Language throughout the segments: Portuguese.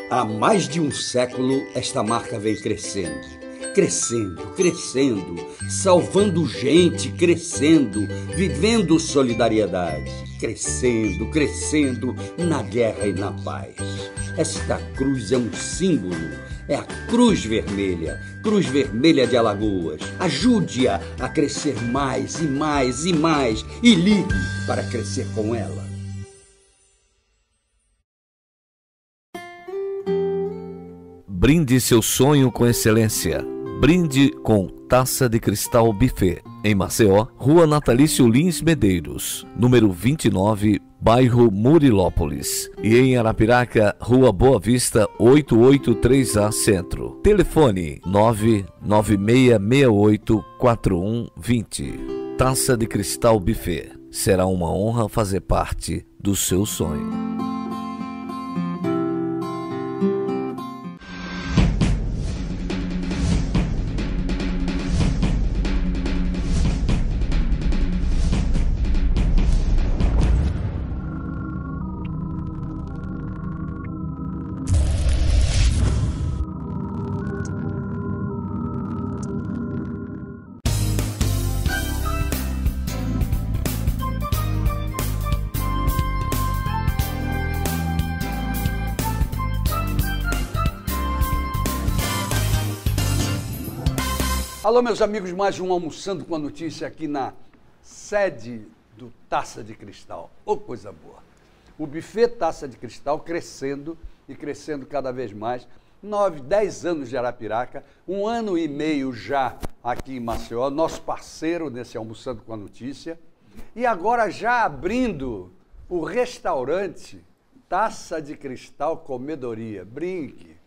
Há mais de um século, esta marca vem crescendo. Crescendo, crescendo, salvando gente, crescendo, vivendo solidariedade. Crescendo, crescendo, na guerra e na paz. Esta cruz é um símbolo, é a Cruz Vermelha de Alagoas. Ajude-a a crescer mais e mais e mais e ligue para crescer com ela. Brinde seu sonho com excelência. Brinde com Taça de Cristal Buffet. Em Maceió, Rua Natalício Lins Medeiros, número 29, bairro Murilópolis. E em Arapiraca, Rua Boa Vista, 883A Centro. Telefone 996684120. Taça de Cristal Buffet. Será uma honra fazer parte do seu sonho. Alô, meus amigos, mais um Almoçando com a Notícia aqui na sede do Taça de Cristal. Ô, coisa boa! O buffet Taça de Cristal crescendo e crescendo cada vez mais. 10 anos de Arapiraca, 1 ano e meio já aqui em Maceió, nosso parceiro nesse Almoçando com a Notícia. E agora já abrindo o restaurante Taça de Cristal Comedoria. Brinque!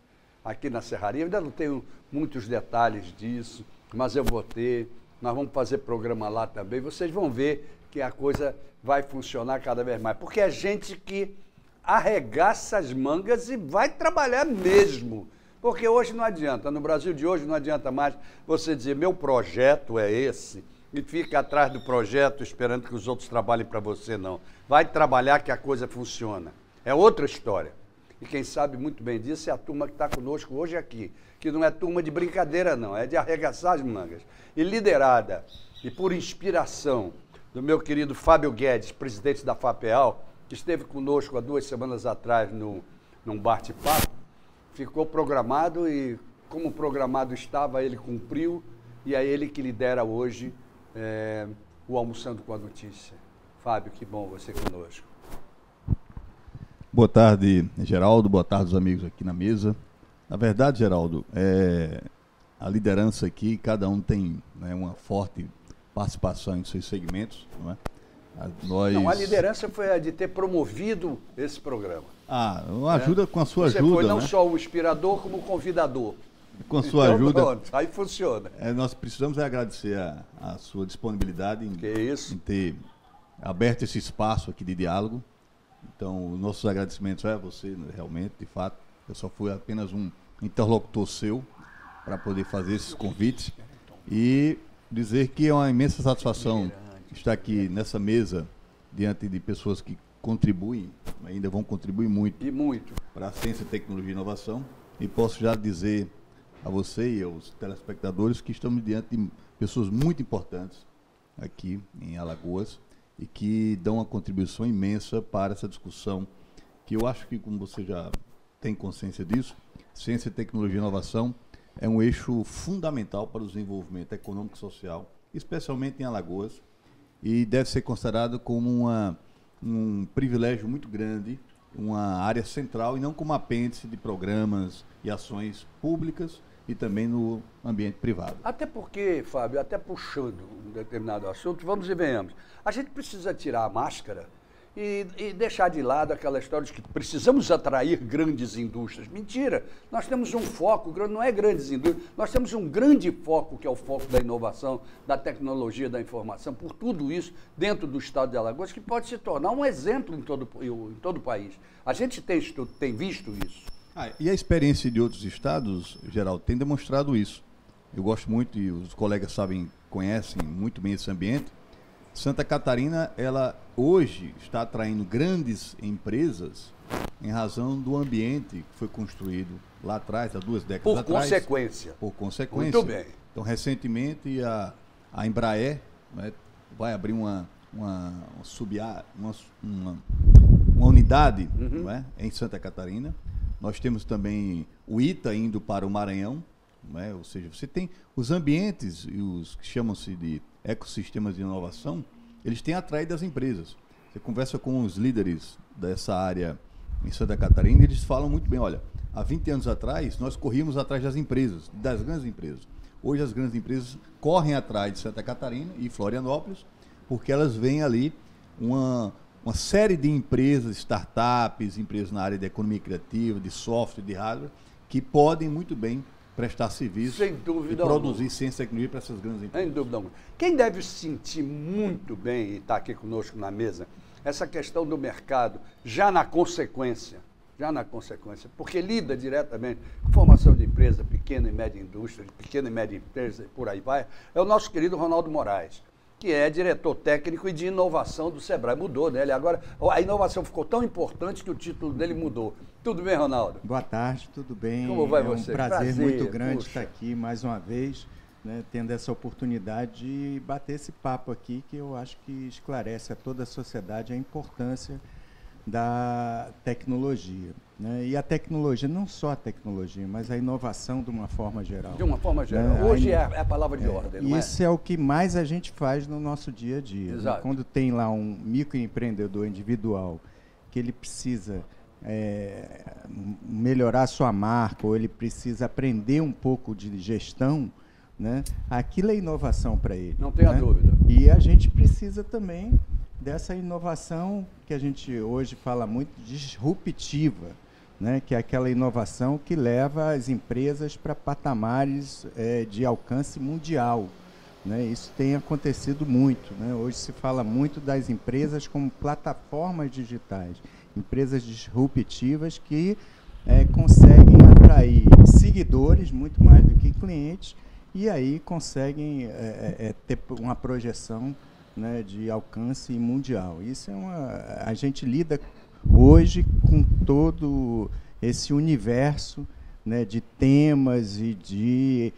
Aqui na Serraria, ainda não tenho muitos detalhes disso, mas eu vou ter, nós vamos fazer programa lá também, vocês vão ver que a coisa vai funcionar cada vez mais, porque é gente que arregaça as mangas e vai trabalhar mesmo, porque hoje não adianta, no Brasil de hoje não adianta mais você dizer, meu projeto é esse, e fica atrás do projeto esperando que os outros trabalhem para você, não. Vai trabalhar que a coisa funciona, é outra história. E quem sabe muito bem disso é a turma que está conosco hoje aqui, que não é turma de brincadeira não, é de arregaçar as mangas. E liderada e por inspiração do meu querido Fábio Guedes, presidente da FAPEAL, que esteve conosco há 2 semanas atrás num bate-papo, ficou programado e como programado estava, ele cumpriu e é ele que lidera hoje o Almoçando com a Notícia. Fábio, que bom você conosco. Boa tarde, Geraldo. Boa tarde, os amigos aqui na mesa. Na verdade, Geraldo, a liderança aqui, cada um tem, né, uma forte participação em seus segmentos. Não é? Não, a liderança foi a de ter promovido esse programa. Ajuda com a sua Você ajuda. Foi não né? só o inspirador, como o convidador. Com a sua então, ajuda. Pronto, aí funciona. Nós precisamos agradecer a sua disponibilidade em ter aberto esse espaço aqui de diálogo. Então, os nossos agradecimentos a você, realmente, de fato. Eu só fui apenas um interlocutor seu para poder fazer esses convites e dizer que é uma imensa satisfação estar aqui nessa mesa diante de pessoas que contribuem, ainda vão contribuir muito, para a ciência, tecnologia e inovação. E posso já dizer a você e aos telespectadores que estamos diante de pessoas muito importantes aqui em Alagoas, e que dão uma contribuição imensa para essa discussão, que eu acho que, como você já tem consciência disso, ciência, tecnologia e inovação é um eixo fundamental para o desenvolvimento econômico e social, especialmente em Alagoas, e deve ser considerado como um privilégio muito grande, uma área central, e não como apêndice de programas e ações públicas e também no ambiente privado. Até porque, Fábio, até puxando um determinado assunto, vamos e venhamos, a gente precisa tirar a máscara e deixar de lado aquela história de que precisamos atrair grandes indústrias. Mentira, nós temos um foco, não é grandes indústrias, nós temos um grande foco, que é o foco da inovação, da tecnologia, da informação, por tudo isso dentro do estado de Alagoas, que pode se tornar um exemplo em todo o país. A gente tem visto isso. E a experiência de outros estados, Geraldo, tem demonstrado isso. Eu gosto muito, e os colegas conhecem muito bem esse ambiente. Santa Catarina, ela hoje está atraindo grandes empresas em razão do ambiente que foi construído lá atrás, há 2 décadas atrás. Por consequência. Muito bem. Então, recentemente, a Embraer, né, vai abrir uma unidade, não é, em Santa Catarina. Nós temos também o ITA indo para o Maranhão, não é? Ou seja, você tem os ambientes e os que chamam-se de ecossistemas de inovação, eles têm atraído as empresas. Você conversa com os líderes dessa área em Santa Catarina, eles falam muito bem, olha, há 20 anos atrás nós corríamos atrás das empresas, das grandes empresas. Hoje as grandes empresas correm atrás de Santa Catarina e Florianópolis, porque elas veem ali uma série de empresas, startups, empresas na área de economia criativa, de software, de hardware, que podem muito bem prestar serviço e produzir ciência e tecnologia para essas grandes empresas. Sem dúvida alguma. Quem deve se sentir muito bem e está aqui conosco na mesa, essa questão do mercado, já na consequência, porque lida diretamente com formação de empresa, pequena e média indústria, pequena e média empresa e por aí vai, é o nosso querido Ronaldo Moraes, que é diretor técnico e de inovação do Sebrae. Mudou, né? Ele agora, a inovação ficou tão importante que o título dele mudou. Tudo bem, Ronaldo? Boa tarde, tudo bem? Como vai você? É um prazer muito grande estar aqui mais uma vez, né, tendo essa oportunidade de bater esse papo aqui, que eu acho que esclarece a toda a sociedade a importância da tecnologia, né? E a tecnologia, não só a tecnologia, mas a inovação de uma forma geral. De uma forma geral. Né? Hoje é a palavra de ordem, não é? Isso é o que mais a gente faz no nosso dia a dia. Exato. Né? Quando tem lá um microempreendedor individual que ele precisa melhorar sua marca, ou ele precisa aprender um pouco de gestão, né? Aquilo é inovação para ele. Não tenha dúvida. E a gente precisa também dessa inovação que a gente hoje fala muito, disruptiva, né? Que é aquela inovação que leva as empresas para patamares de alcance mundial. Né? Isso tem acontecido muito. Né? Hoje se fala muito das empresas como plataformas digitais, empresas disruptivas que conseguem atrair seguidores muito mais do que clientes, e aí conseguem ter uma projeção, né, de alcance mundial. Isso a gente lida hoje com todo esse universo, né, de temas e de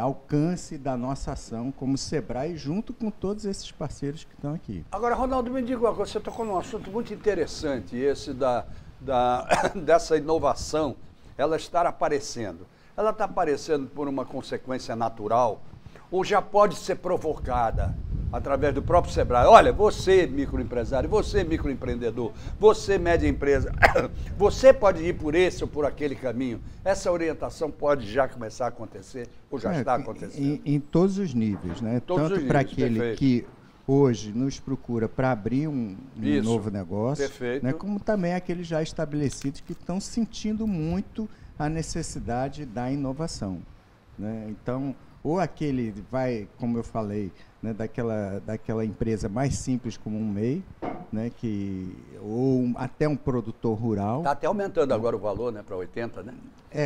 alcance da nossa ação como Sebrae, junto com todos esses parceiros que estão aqui. Agora, Ronaldo, me diga uma coisa, você tocou num assunto muito interessante, esse dessa inovação, ela estar aparecendo. Ela está aparecendo por uma consequência natural ou já pode ser provocada através do próprio Sebrae? Olha, você microempresário, você microempreendedor, você média empresa, você pode ir por esse ou por aquele caminho. Essa orientação pode já começar a acontecer ou já está acontecendo? Em todos os níveis, né? Tanto para aquele perfeito. Que hoje nos procura para abrir um novo negócio, perfeito. Né? Como também aqueles já estabelecidos que estão sentindo muito a necessidade da inovação, né? Então, ou aquele vai, como eu falei, né, daquela empresa mais simples como um MEI, né, ou até um produtor rural. Está até aumentando agora o valor, né, para 80, né?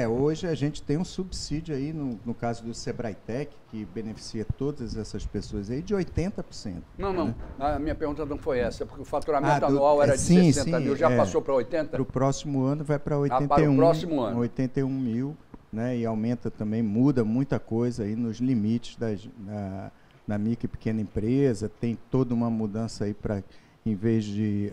Hoje a gente tem um subsídio aí, no caso do Sebrae Tech, que beneficia todas essas pessoas aí, de 80%. Não, né? A minha pergunta não foi essa, porque o faturamento anual era de 60 mil, já passou para 80? Para o próximo ano vai para 81, para o próximo ano. 81 mil, né, e aumenta também, muda muita coisa aí nos limites na micro e pequena empresa, tem toda uma mudança aí para, em vez de...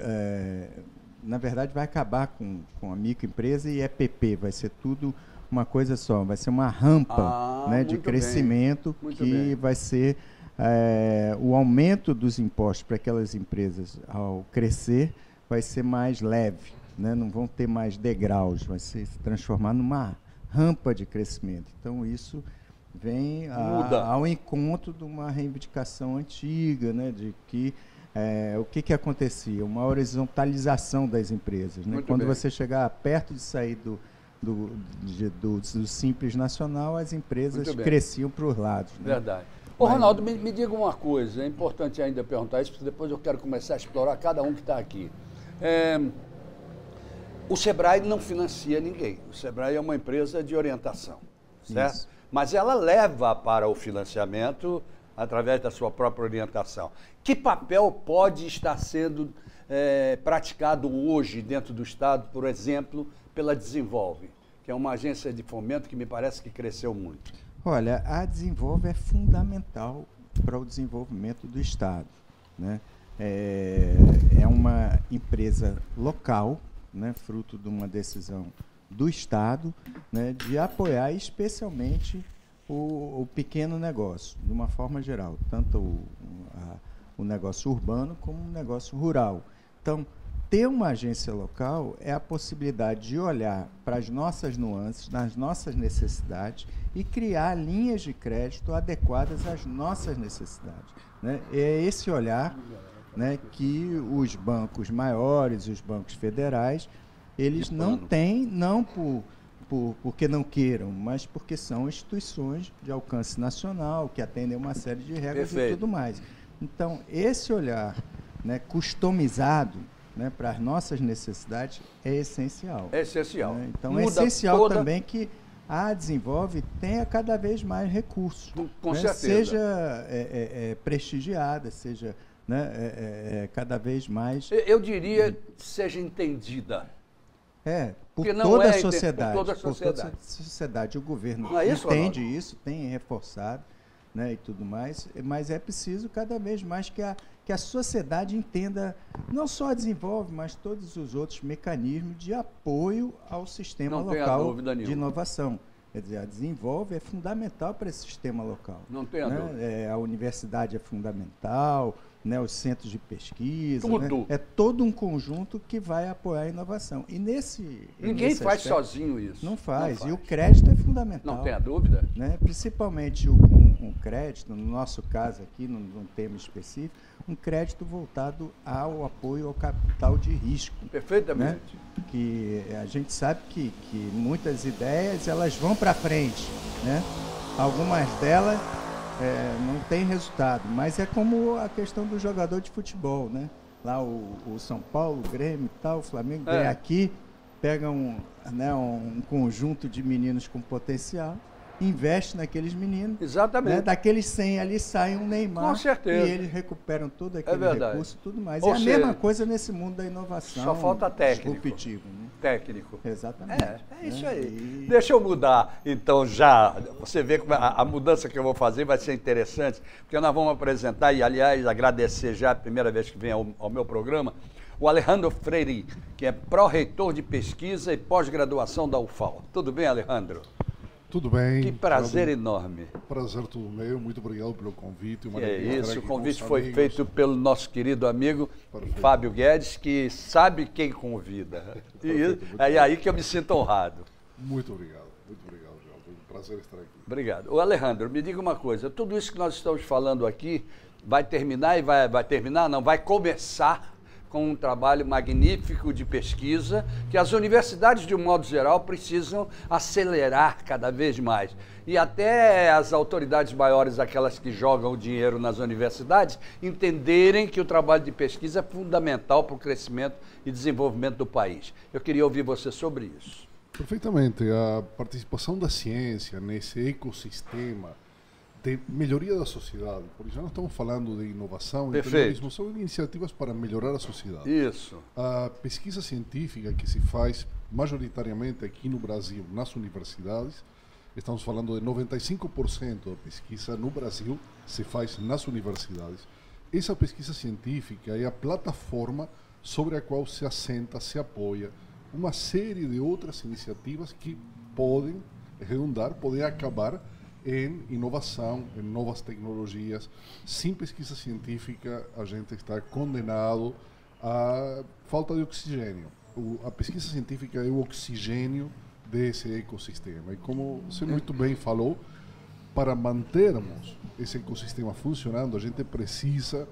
na verdade, vai acabar com a microempresa e EPP, vai ser tudo uma coisa só, vai ser uma rampa, né, de crescimento que vai ser o aumento dos impostos para aquelas empresas, ao crescer, vai ser mais leve, né, não vão ter mais degraus, vai se transformar numa rampa de crescimento. Então, isso vem ao encontro de uma reivindicação antiga, né, de que o que acontecia? Uma horizontalização das empresas. Né? Quando você chegar perto de sair do Simples Nacional, as empresas cresciam para os lados. Né? Verdade. Ô, Ronaldo, me diga uma coisa, é importante ainda perguntar isso, porque depois eu quero começar a explorar cada um que está aqui. O Sebrae não financia ninguém. O Sebrae é uma empresa de orientação, certo? Isso. Mas ela leva para o financiamento através da sua própria orientação. Que papel pode estar sendo praticado hoje dentro do Estado, por exemplo, pela Desenvolve, que é uma agência de fomento que me parece que cresceu muito? Olha, a Desenvolve é fundamental para o desenvolvimento do Estado, né? É uma empresa local, né, fruto de uma decisão do Estado, né, de apoiar especialmente o pequeno negócio, de uma forma geral, tanto o negócio urbano como o negócio rural. Então, ter uma agência local é a possibilidade de olhar para as nossas nuances, nas nossas necessidades e criar linhas de crédito adequadas às nossas necessidades, né? É esse olhar, né, que os bancos maiores, os bancos federais, eles não têm, não porque não queiram, mas porque são instituições de alcance nacional, que atendem uma série de regras e tudo mais. Então, esse olhar, né, customizado, né, para as nossas necessidades é essencial. É essencial. Né? Então, é essencial também que a Desenvolve tenha cada vez mais recursos. Com né? certeza. Seja prestigiada, seja, né, cada vez mais... Eu diria seja entendida. Por toda toda a sociedade. Por toda a sociedade. Toda a sociedade. O governo isso, entende isso, tem reforçado, né, e tudo mais, mas é preciso cada vez mais que a sociedade entenda, não só a Desenvolve, mas todos os outros mecanismos de apoio ao sistema local de inovação. Quer dizer, a Desenvolve é fundamental para esse sistema local. Não tenha dúvida. A universidade é fundamental, né, os centros de pesquisa. Tudo. Né, é todo um conjunto que vai apoiar a inovação. E Ninguém faz aspecto, sozinho isso. Não faz. E o crédito é fundamental. Não tenha dúvida. Né, principalmente um crédito, no nosso caso aqui, num tema específico, um crédito voltado ao apoio ao capital de risco. Perfeitamente. Né? Que a gente sabe que muitas ideias elas vão para frente, né? Algumas delas não têm resultado, mas é como a questão do jogador de futebol, né? Lá o São Paulo, o Grêmio e tal, o Flamengo vem aqui, pega um conjunto de meninos com potencial, investe naqueles meninos. Exatamente. Né? Daqueles 100 ali sai um Neymar. Com certeza. E eles recuperam todo aquele recurso e tudo mais. Ou seja, a mesma coisa nesse mundo da inovação. Só falta técnico. Disruptivo, né? Técnico. Exatamente. É isso aí. Deixa eu mudar, então, já. Você vê como a mudança que eu vou fazer vai ser interessante, porque nós vamos apresentar, e aliás, agradecer já a primeira vez que vem ao meu programa, o Alejandro Freire, que é pró-reitor de pesquisa e pós-graduação da UFAL. Tudo bem, Alejandro? Tudo bem. Que prazer enorme. Prazer todo meu, muito obrigado pelo convite. O convite foi feito pelo nosso querido amigo Fábio Guedes, que sabe quem convida. É aí que eu me sinto honrado. Muito obrigado, João. Foi um prazer estar aqui. Obrigado. Ô Alejandro, me diga uma coisa, tudo isso que nós estamos falando aqui vai terminar e vai terminar? Não, vai começar com um trabalho magnífico de pesquisa que as universidades, de um modo geral, precisam acelerar cada vez mais. E até as autoridades maiores, aquelas que jogam o dinheiro nas universidades, entenderem que o trabalho de pesquisa é fundamental para o crescimento e desenvolvimento do país. Eu queria ouvir você sobre isso. Perfeitamente. A participação da ciência nesse ecossistema de melhoria da sociedade, por isso nós estamos falando de inovação e empreendedorismo, são iniciativas para melhorar a sociedade. Isso. A pesquisa científica que se faz majoritariamente aqui no Brasil, nas universidades, estamos falando de 95% da pesquisa no Brasil se faz nas universidades. Essa pesquisa científica é a plataforma sobre a qual se assenta, se apoia uma série de outras iniciativas que podem redundar, podem acabar em inovação, em novas tecnologias. Sem pesquisa científica, a gente está condenado à falta de oxigênio. A pesquisa científica é o oxigênio desse ecossistema. E como você muito bem falou, para mantermos esse ecossistema funcionando, a gente precisa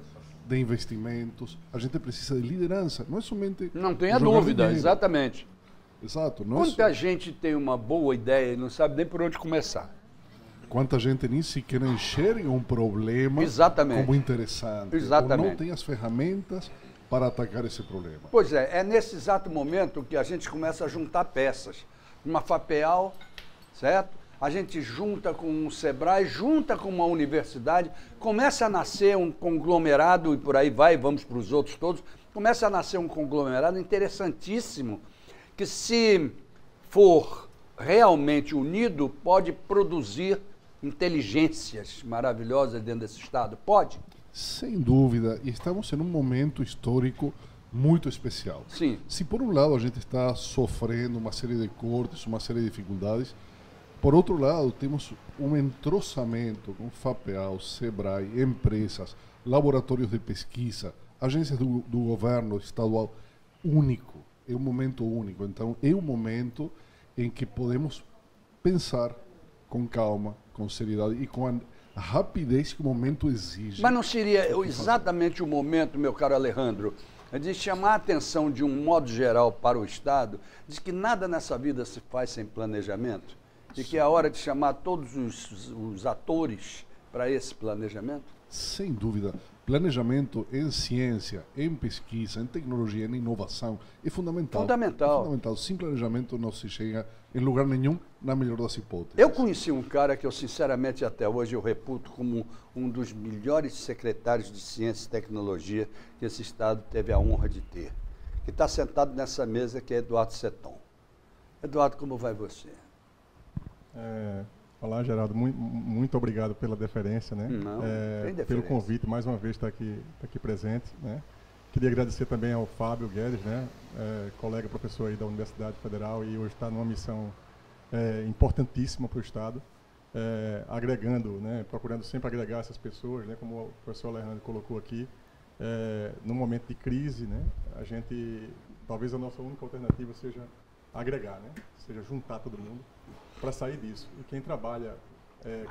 de investimentos, a gente precisa de liderança. Não é somente... Não tenha dúvida, exatamente. Exato. Quanta gente tem uma boa ideia e não sabe nem por onde começar. Quanta gente nem sequer enxerga um problema como interessante. Exatamente. Ou não tem as ferramentas para atacar esse problema. Pois é nesse exato momento que a gente começa a juntar peças. Uma FAPEAL, certo? a gente junta com um Sebrae, junta com uma universidade, começa a nascer um conglomerado, e por aí vai, vamos para os outros todos, começa a nascer um conglomerado interessantíssimo, que se for realmente unido, pode produzir inteligências maravilhosas dentro desse Estado. Pode? Sem dúvida, e estamos em um momento histórico muito especial. Sim. Se por um lado a gente está sofrendo uma série de cortes, uma série de dificuldades, por outro lado temos um entrosamento com FAPEAL, Sebrae, empresas, laboratórios de pesquisa, agências do governo estadual único. É um momento único. Então é um momento em que podemos pensar com calma, com seriedade e com a rapidez que o momento exige. Mas não seria exatamente o momento, meu caro Alejandro, de chamar a atenção de um modo geral para o Estado, de que nada nessa vida se faz sem planejamento? E que é a hora de chamar todos os atores para esse planejamento? Sem dúvida. Planejamento em ciência, em pesquisa, em tecnologia, em inovação é fundamental. Fundamental. É fundamental. Sem planejamento não se chega em lugar nenhum, na melhor das hipóteses. Eu conheci um cara que eu, sinceramente, até hoje eu reputo como um dos melhores secretários de ciência e tecnologia que esse Estado teve a honra de ter. Que está sentado nessa mesa, que é Eduardo Seton. Eduardo, como vai você? Olá, Geraldo, muito obrigado pela deferência, né? Não, tem deferência. Pelo convite, mais uma vez, estar aqui presente, né? Queria agradecer também ao Fábio Guedes, né? Colega professor aí da Universidade Federal, e hoje está numa missão importantíssima para o Estado, agregando, né? Procurando sempre agregar essas pessoas, né? Como o professor Alejandro colocou aqui, num momento de crise, né? Talvez a nossa única alternativa seja agregar, né? Seja juntar todo mundo para sair disso. E quem trabalha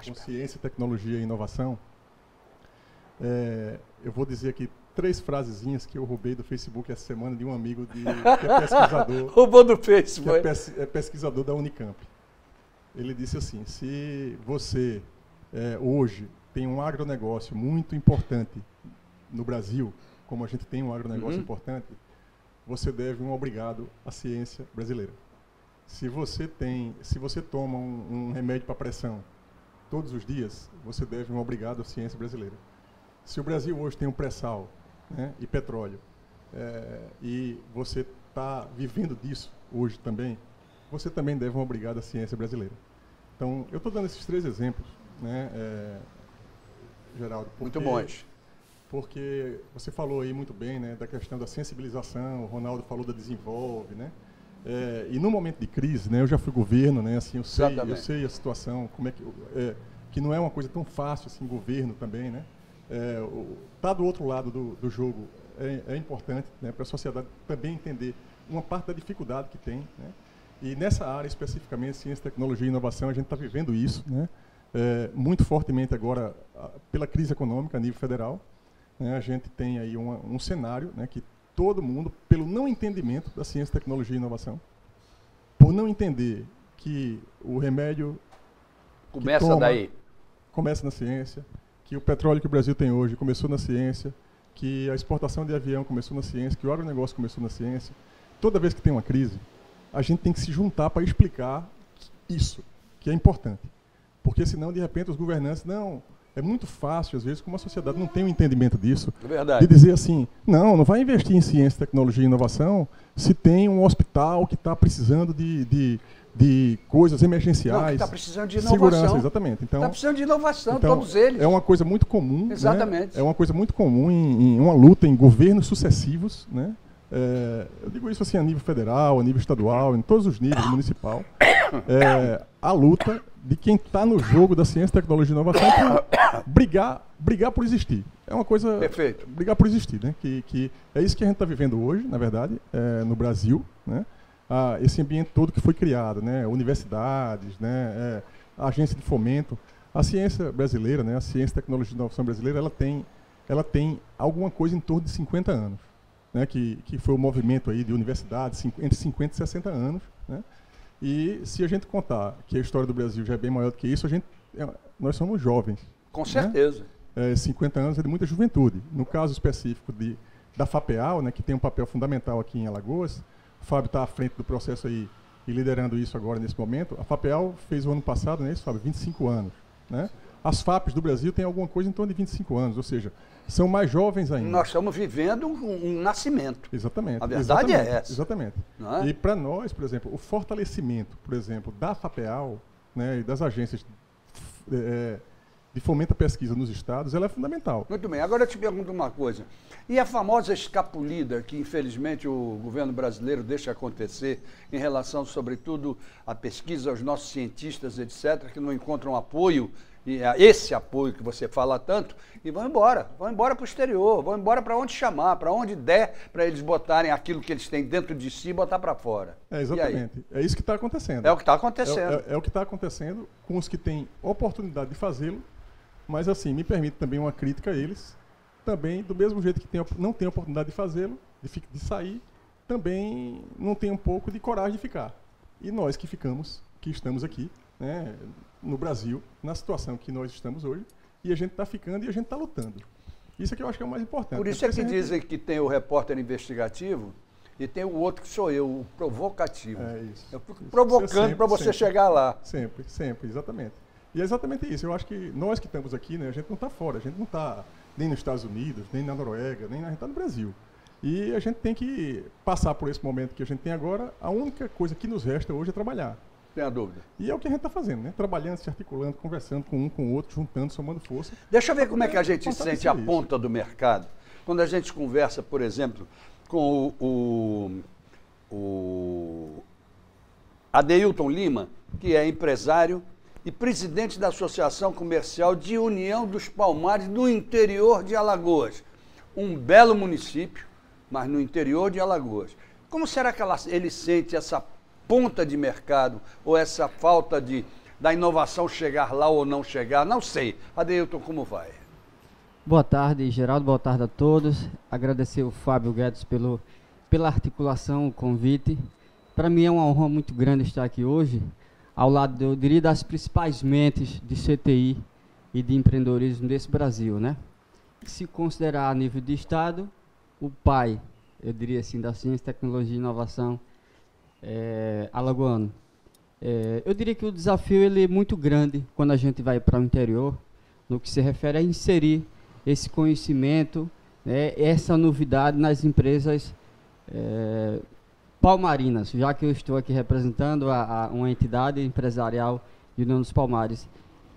com ciência, tecnologia e inovação, eu vou dizer aqui 3 frasezinhas que eu roubei do Facebook essa semana de um amigo que é pesquisador. Roubou do Facebook. Que é pesquisador da Unicamp. Ele disse assim: se você hoje tem um agronegócio muito importante no Brasil, como a gente tem um agronegócio importante, você deve um obrigado à ciência brasileira. Se você toma um remédio para pressão todos os dias, você deve um obrigado à ciência brasileira. Se o Brasil hoje tem um pré-sal, né, e petróleo, e você está vivendo disso hoje também, você também deve um obrigado à ciência brasileira. Então, eu estou dando esses 3 exemplos, né, Geraldo. Muito bons. Porque você falou aí muito bem, né, da questão da sensibilização, o Ronaldo falou da Desenvolve, né? E no momento de crise, né, eu já fui governo, né, assim, eu sei a situação, como é que não é uma coisa tão fácil assim, governo também, né? Tá do outro lado do jogo é importante, né, para a sociedade também entender uma parte da dificuldade que tem, né? E nessa área especificamente, ciência, tecnologia e inovação, a gente está vivendo isso, né? Muito fortemente agora pela crise econômica a nível federal, né? A gente tem aí um cenário, né, que todo mundo, pelo não entendimento da ciência, tecnologia e inovação, por não entender que o remédio começa na ciência, que o petróleo que o Brasil tem hoje começou na ciência, que a exportação de avião começou na ciência, que o agronegócio começou na ciência. Toda vez que tem uma crise, a gente tem que se juntar para explicar isso, que é importante. Porque senão, de repente, os governantes é muito fácil, às vezes, como a sociedade não tem um entendimento disso, de dizer assim, não vai investir em ciência, tecnologia e inovação se tem um hospital que está precisando de coisas emergenciais. Não, que está precisando de inovação. Segurança, exatamente. Então, está precisando de inovação, todos eles. É uma coisa muito comum. Exatamente. Né? É uma coisa muito comum em uma luta em governos sucessivos, né? Eu digo isso assim a nível federal, a nível estadual, em todos os níveis, municipal. A luta de quem está no jogo da ciência, tecnologia e inovação por brigar por existir. É uma coisa... Perfeito. Brigar por existir, né? Que é isso que a gente está vivendo hoje, na verdade, no Brasil, né? Esse ambiente todo que foi criado, né? Universidades, né? A agência de fomento. A ciência brasileira, né? A ciência, tecnologia e inovação brasileira, ela tem alguma coisa em torno de 50 anos. Né, que foi o movimento aí de universidades entre 50 e 60 anos. Né? E se a gente contar que a história do Brasil já é bem maior do que isso, nós somos jovens. Com certeza. 50 anos é de muita juventude. No caso específico da FAPEAL, né, que tem um papel fundamental aqui em Alagoas, o Fábio está à frente do processo aí e liderando isso agora nesse momento. A FAPEAL fez o ano passado, né, isso, Fábio, 25 anos. Né? As FAPs do Brasil têm alguma coisa em torno de 25 anos, ou seja, são mais jovens ainda. Nós estamos vivendo um nascimento. Exatamente. A verdade é essa. Exatamente. É? E para nós, por exemplo, o fortalecimento, por exemplo, da FAPEAL, né, e das agências de fomento à pesquisa nos estados, ela é fundamental. Muito bem. Agora eu te pergunto uma coisa. E a famosa escapulida que, infelizmente, o governo brasileiro deixa acontecer em relação, sobretudo, à pesquisa, aos nossos cientistas, etc., que não encontram apoio, e esse apoio que você fala tanto, e vão embora para o exterior, vão embora para onde chamar, para onde der, para eles botarem aquilo que eles têm dentro de si e botar para fora. Exatamente. É isso que está acontecendo. É o que está acontecendo. É o que está acontecendo com os que têm oportunidade de fazê-lo, mas, assim, me permite também uma crítica a eles, também, do mesmo jeito que não tem oportunidade de fazê-lo, de sair, também não tem um pouco de coragem de ficar. E nós que estamos aqui, né, no Brasil, na situação que nós estamos hoje, e a gente está ficando e a gente está lutando. Isso é que eu acho que é o mais importante. Por isso é que dizem que tem o repórter investigativo e tem o outro que sou eu, o provocativo. É isso. Eu fico provocando para você chegar lá. Sempre, exatamente. E é exatamente isso. Eu acho que nós que estamos aqui, né, a gente não está fora, a gente não está nem nos Estados Unidos, nem na Noruega, a gente está no Brasil. E a gente tem que passar por esse momento que a gente tem agora. A única coisa que nos resta hoje é trabalhar. Tem a dúvida. E é o que a gente está fazendo, né? Trabalhando, se articulando, conversando com um, com o outro, juntando, somando força. Deixa eu ver como é que a gente sente a ponta do mercado. Quando a gente conversa, por exemplo, com o Adeilton Lima, que é empresário e presidente da Associação Comercial de União dos Palmares, no interior de Alagoas. Um belo município, mas no interior de Alagoas. Como será que ele sente essa ponta de mercado, ou essa falta da inovação chegar lá ou não chegar? Não sei. Adeilton, como vai? Boa tarde, Geraldo. Boa tarde a todos. Agradecer o Fábio Guedes pela articulação, o convite. Para mim é uma honra muito grande estar aqui hoje, ao lado, eu diria, das principais mentes de CTI e de empreendedorismo desse Brasil, né? Se considerar a nível de Estado, o pai, eu diria assim, da ciência, tecnologia e inovação alagoano. Eu diria que o desafio ele é muito grande quando a gente vai para o interior, no que se refere a inserir esse conhecimento, essa novidade nas empresas palmarinas, já que eu estou aqui representando uma entidade empresarial de União dos Palmares.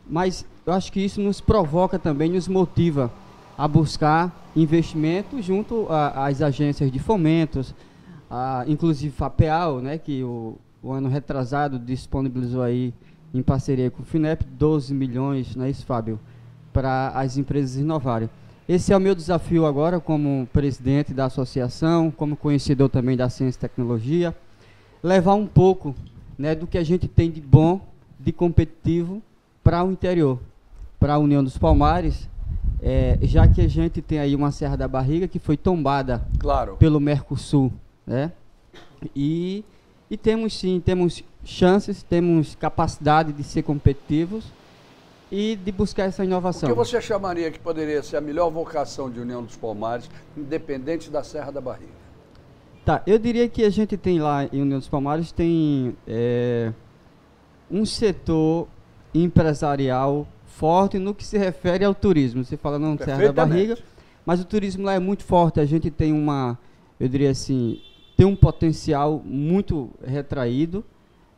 Mas eu acho que isso nos provoca também, nos motiva a buscar investimento junto às agências de fomentos, inclusive FAPEAL, né, que o ano retrasado disponibilizou aí, em parceria com o FINEP, 12 milhões, não é isso, Fábio, para as empresas inovarem. Esse é o meu desafio agora como presidente da associação, como conhecedor também da ciência e tecnologia, levar um pouco, né, do que a gente tem de bom, de competitivo, para o interior, para a União dos Palmares, já que a gente tem aí uma Serra da Barriga que foi tombada pelo Mercosul, né? E temos sim, temos chances, temos capacidade de ser competitivos e de buscar essa inovação. O que você chamaria que poderia ser a melhor vocação de União dos Palmares, independente da Serra da Barriga? Tá, eu diria que a gente tem lá em União dos Palmares, tem um setor empresarial forte no que se refere ao turismo. Você fala não Serra da Barriga, mas o turismo lá é muito forte. A gente tem eu diria assim, tem um potencial muito retraído,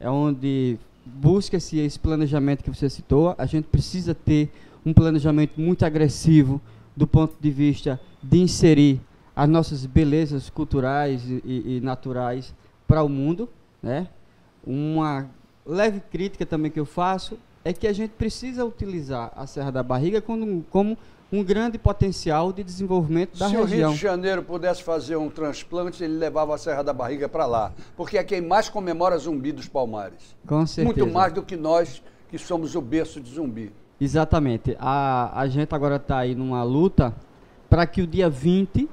onde busca-se esse planejamento que você citou. A gente precisa ter um planejamento muito agressivo do ponto de vista de inserir as nossas belezas culturais e naturais para o mundo, né? Uma leve crítica também que eu faço é que a gente precisa utilizar a Serra da Barriga como um grande potencial de desenvolvimento da região. Se o Rio de Janeiro pudesse fazer um transplante, ele levava a Serra da Barriga para lá, porque é quem mais comemora Zumbi dos Palmares. Com certeza. Muito mais do que nós, que somos o berço de Zumbi. Exatamente. A gente agora está aí numa luta para que o dia 20,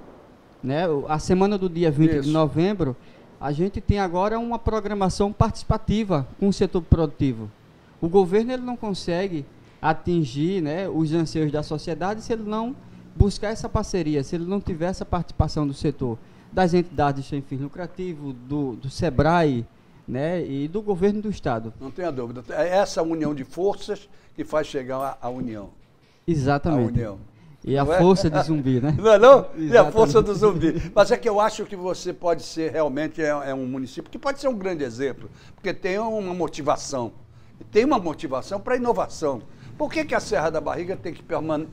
né, a semana do dia 20 de novembro, a gente tem agora uma programação participativa com o setor produtivo. O governo ele não consegue atingir, né, os anseios da sociedade se ele não buscar essa parceria, se ele não tiver essa participação do setor, das entidades sem fins lucrativos, do SEBRAE, né, e do governo do Estado. Não tenha dúvida. É essa união de forças que faz chegar à união. Exatamente. A união. E a força de Zumbi, né? Não é não? E a força do Zumbi. Mas é que eu acho que você pode ser realmente um município que pode ser um grande exemplo, porque tem uma motivação. Tem uma motivação para inovação. Por que a Serra da Barriga tem que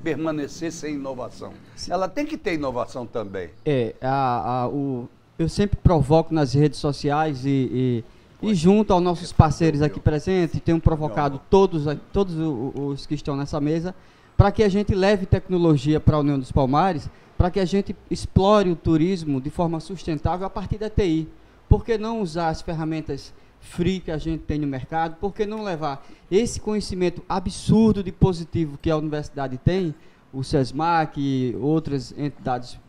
permanecer sem inovação? Ela tem que ter inovação também. Eu sempre provoco nas redes sociais e junto aos nossos parceiros aqui presentes, tenho provocado todos os que estão nessa mesa, para que a gente leve tecnologia para a União dos Palmares, para que a gente explore o turismo de forma sustentável a partir da TI. Por que não usar as ferramentas free que a gente tem no mercado? Por que não levar esse conhecimento absurdo de positivo que a universidade tem, o SESMAC e outras entidades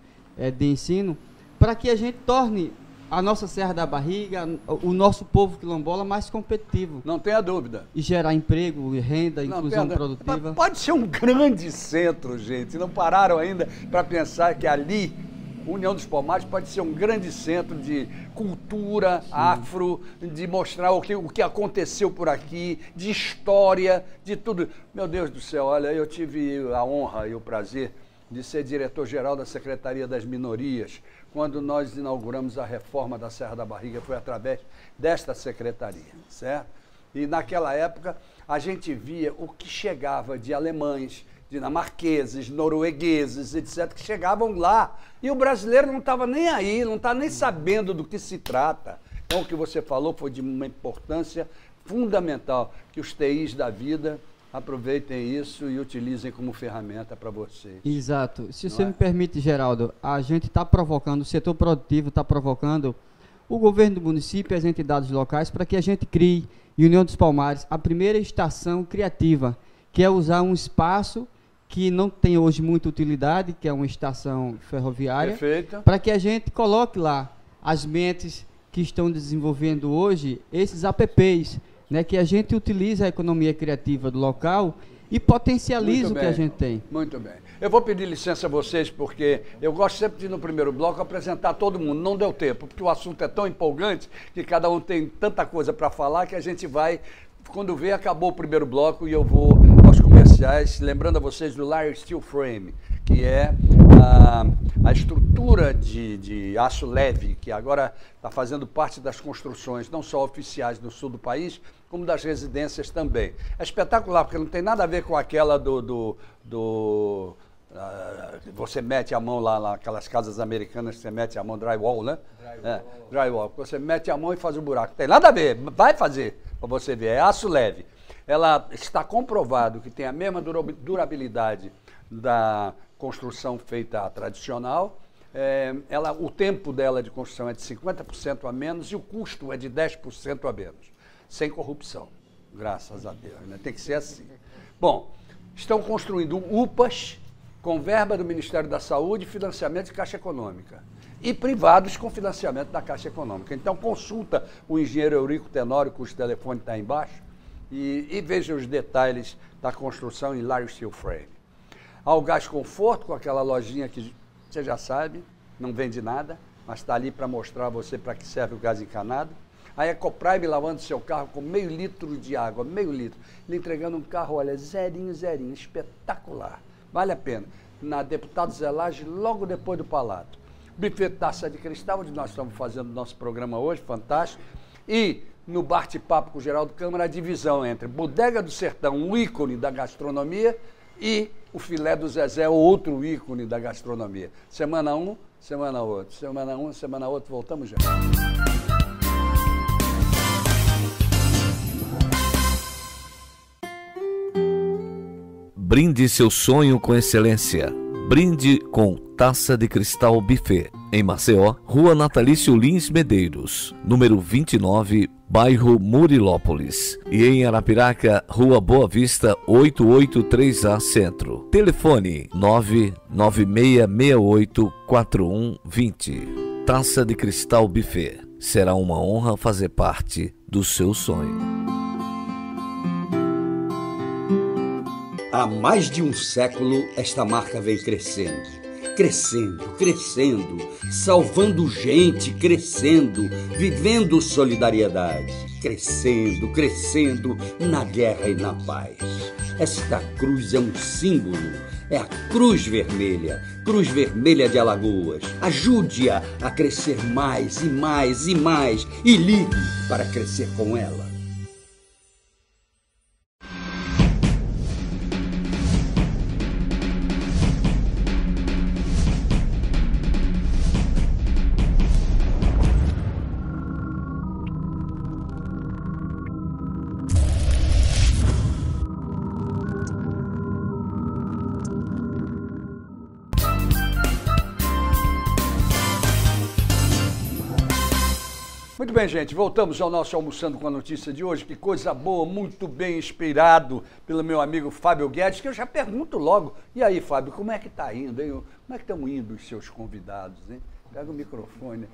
de ensino, para que a gente torne a nossa Serra da Barriga, o nosso povo quilombola mais competitivo. Não tenha dúvida. E gerar emprego, renda, inclusão produtiva. Pode ser um grande centro, gente. Não pararam ainda para pensar que ali, União dos Palmares pode ser um grande centro de cultura afro, de mostrar o que aconteceu por aqui, de história, de tudo. Meu Deus do céu, olha, eu tive a honra e o prazer de ser diretor-geral da Secretaria das Minorias, quando nós inauguramos a reforma da Serra da Barriga, foi através desta secretaria, certo? E naquela época a gente via o que chegava de alemães, dinamarqueses, noruegueses, etc., que chegavam lá. E o brasileiro não estava nem aí, não está nem sabendo do que se trata. Então o que você falou foi de uma importância fundamental, que os TIs da vida aproveitem isso e utilizem como ferramenta para vocês. Exato. Se você me permite, Geraldo, a gente está provocando, o setor produtivo está provocando o governo do município e as entidades locais para que a gente crie, em União dos Palmares, a primeira estação criativa, que é usar um espaço que não tem hoje muita utilidade, que é uma estação ferroviária, para que a gente coloque lá as mentes que estão desenvolvendo hoje esses apps, né, que a gente utiliza a economia criativa do local e potencializa o que a gente tem. Muito bem. Eu vou pedir licença a vocês, porque eu gosto sempre de, no primeiro bloco, apresentar todo mundo. Não deu tempo, porque o assunto é tão empolgante que cada um tem tanta coisa para falar que a gente vai, quando vê, acabou o primeiro bloco e eu vou aos comerciais, lembrando a vocês do Larry Steel Frame, que é a estrutura de aço leve, que agora está fazendo parte das construções, não só oficiais do sul do país, como das residências também. É espetacular, porque não tem nada a ver com aquela você mete a mão lá, aquelas casas americanas que você mete a mão, drywall, né? Drywall. Você mete a mão e faz o buraco. Tem nada a ver, vai fazer, para você ver. É aço leve. Ela está comprovado que tem a mesma durabilidade da construção feita tradicional. O tempo dela de construção é de 50% a menos e o custo é de 10% a menos. Sem corrupção, graças a Deus, né? Tem que ser assim. Bom, estão construindo UPAs com verba do Ministério da Saúde, financiamento de Caixa Econômica. E privados com financiamento da Caixa Econômica. Então consulta o engenheiro Eurico Tenório, cujo telefone está embaixo, e veja os detalhes da construção em Larry Steel Frame. Ao Gás Conforto, com aquela lojinha que você já sabe, não vende nada, mas está ali para mostrar a você para que serve o gás encanado. A Ecoprime lavando seu carro com meio litro de água, meio litro, lhe entregando um carro, olha, zerinho, espetacular. Vale a pena. Na Deputado Zé Lage, logo depois do Palato. Buffet Taça de Cristal, onde nós estamos fazendo nosso programa hoje, fantástico. E no bate-papo com o Geraldo Câmara, a divisão entre Bodega do Sertão, um ícone da gastronomia, e o Filé do Zezé, outro ícone da gastronomia. Semana um, semana outra. Semana um, semana outra. Voltamos já. Brinde seu sonho com excelência. Brinde com Taça de Cristal Buffet. Em Maceió, Rua Natalício Lins Medeiros, número 29, bairro Murilópolis. E em Arapiraca, Rua Boa Vista, 883A Centro. Telefone 996684120. Taça de Cristal Buffet. Será uma honra fazer parte do seu sonho. Há mais de um século, esta marca vem crescendo. crescendo, crescendo, salvando gente, crescendo, vivendo solidariedade, crescendo, crescendo na guerra e na paz. Esta cruz é um símbolo, é a Cruz Vermelha de Alagoas. Ajude-a a crescer mais e mais e mais e ligue para crescer com ela. Muito bem, gente, voltamos ao nosso Almoçando com a Notícia de hoje. Que coisa boa, muito bem inspirado pelo meu amigo Fábio Guedes, que eu já pergunto logo. E aí, Fábio, como é que está indo, hein? Como é que estão indo os seus convidados, hein? Pega o microfone.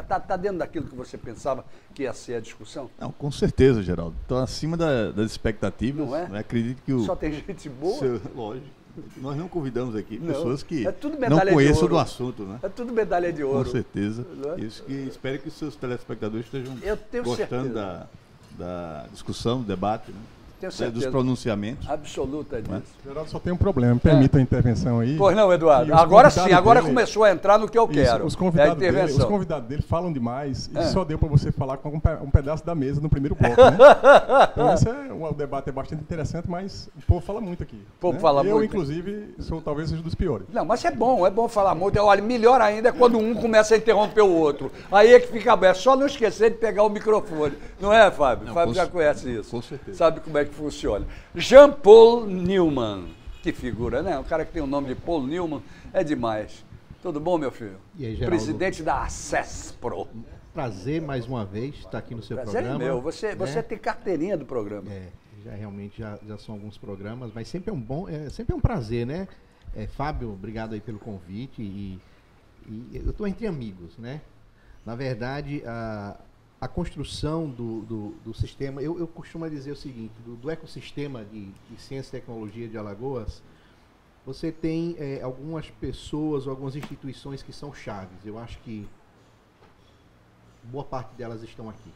Tá dentro daquilo que você pensava que ia ser a discussão? Não, com certeza, Geraldo. Estão acima das expectativas. Não é? Acredito que Só tem gente boa? Lógico. Nós não convidamos aqui não. Pessoas que não conheçam do assunto, né? É tudo medalha de ouro. Com certeza. Isso que espero que os seus telespectadores estejam gostando da discussão, do debate, né? Tenho certeza. Dos pronunciamentos. Absoluta disso. Geraldo, só tem um problema. Me permita a intervenção aí. Pois não, Eduardo. Agora sim, agora começou a entrar no que eu quero. Os convidados dele falam demais e só deu para você falar com um pedaço da mesa no primeiro bloco, né? Então, o debate é bastante interessante, mas o povo fala muito aqui. O povo fala muito. Eu, inclusive, talvez seja dos piores. Não, mas é bom falar muito. Olha, melhor ainda é quando um começa a interromper o outro. Aí é que fica bom. É só não esquecer de pegar o microfone. Não é, Fábio? Não, Fábio já conhece isso. Com certeza. Sabe como é que funciona. Jean Paul Newman. Que figura, né? O cara que tem o nome de Paul Newman é demais. Tudo bom, meu filho? E aí, Geraldo? Presidente da Access Pro. Prazer mais uma vez estar aqui no seu Prazer programa. É meu. Você tem carteirinha do programa. Já são alguns programas, mas sempre sempre é um prazer, né? Fábio, obrigado aí pelo convite e eu estou entre amigos, né? Na verdade, a construção do sistema, eu costumo dizer o seguinte, do ecossistema de ciência e tecnologia de Alagoas, você tem algumas pessoas ou algumas instituições que são chaves. Eu acho que boa parte delas estão aqui.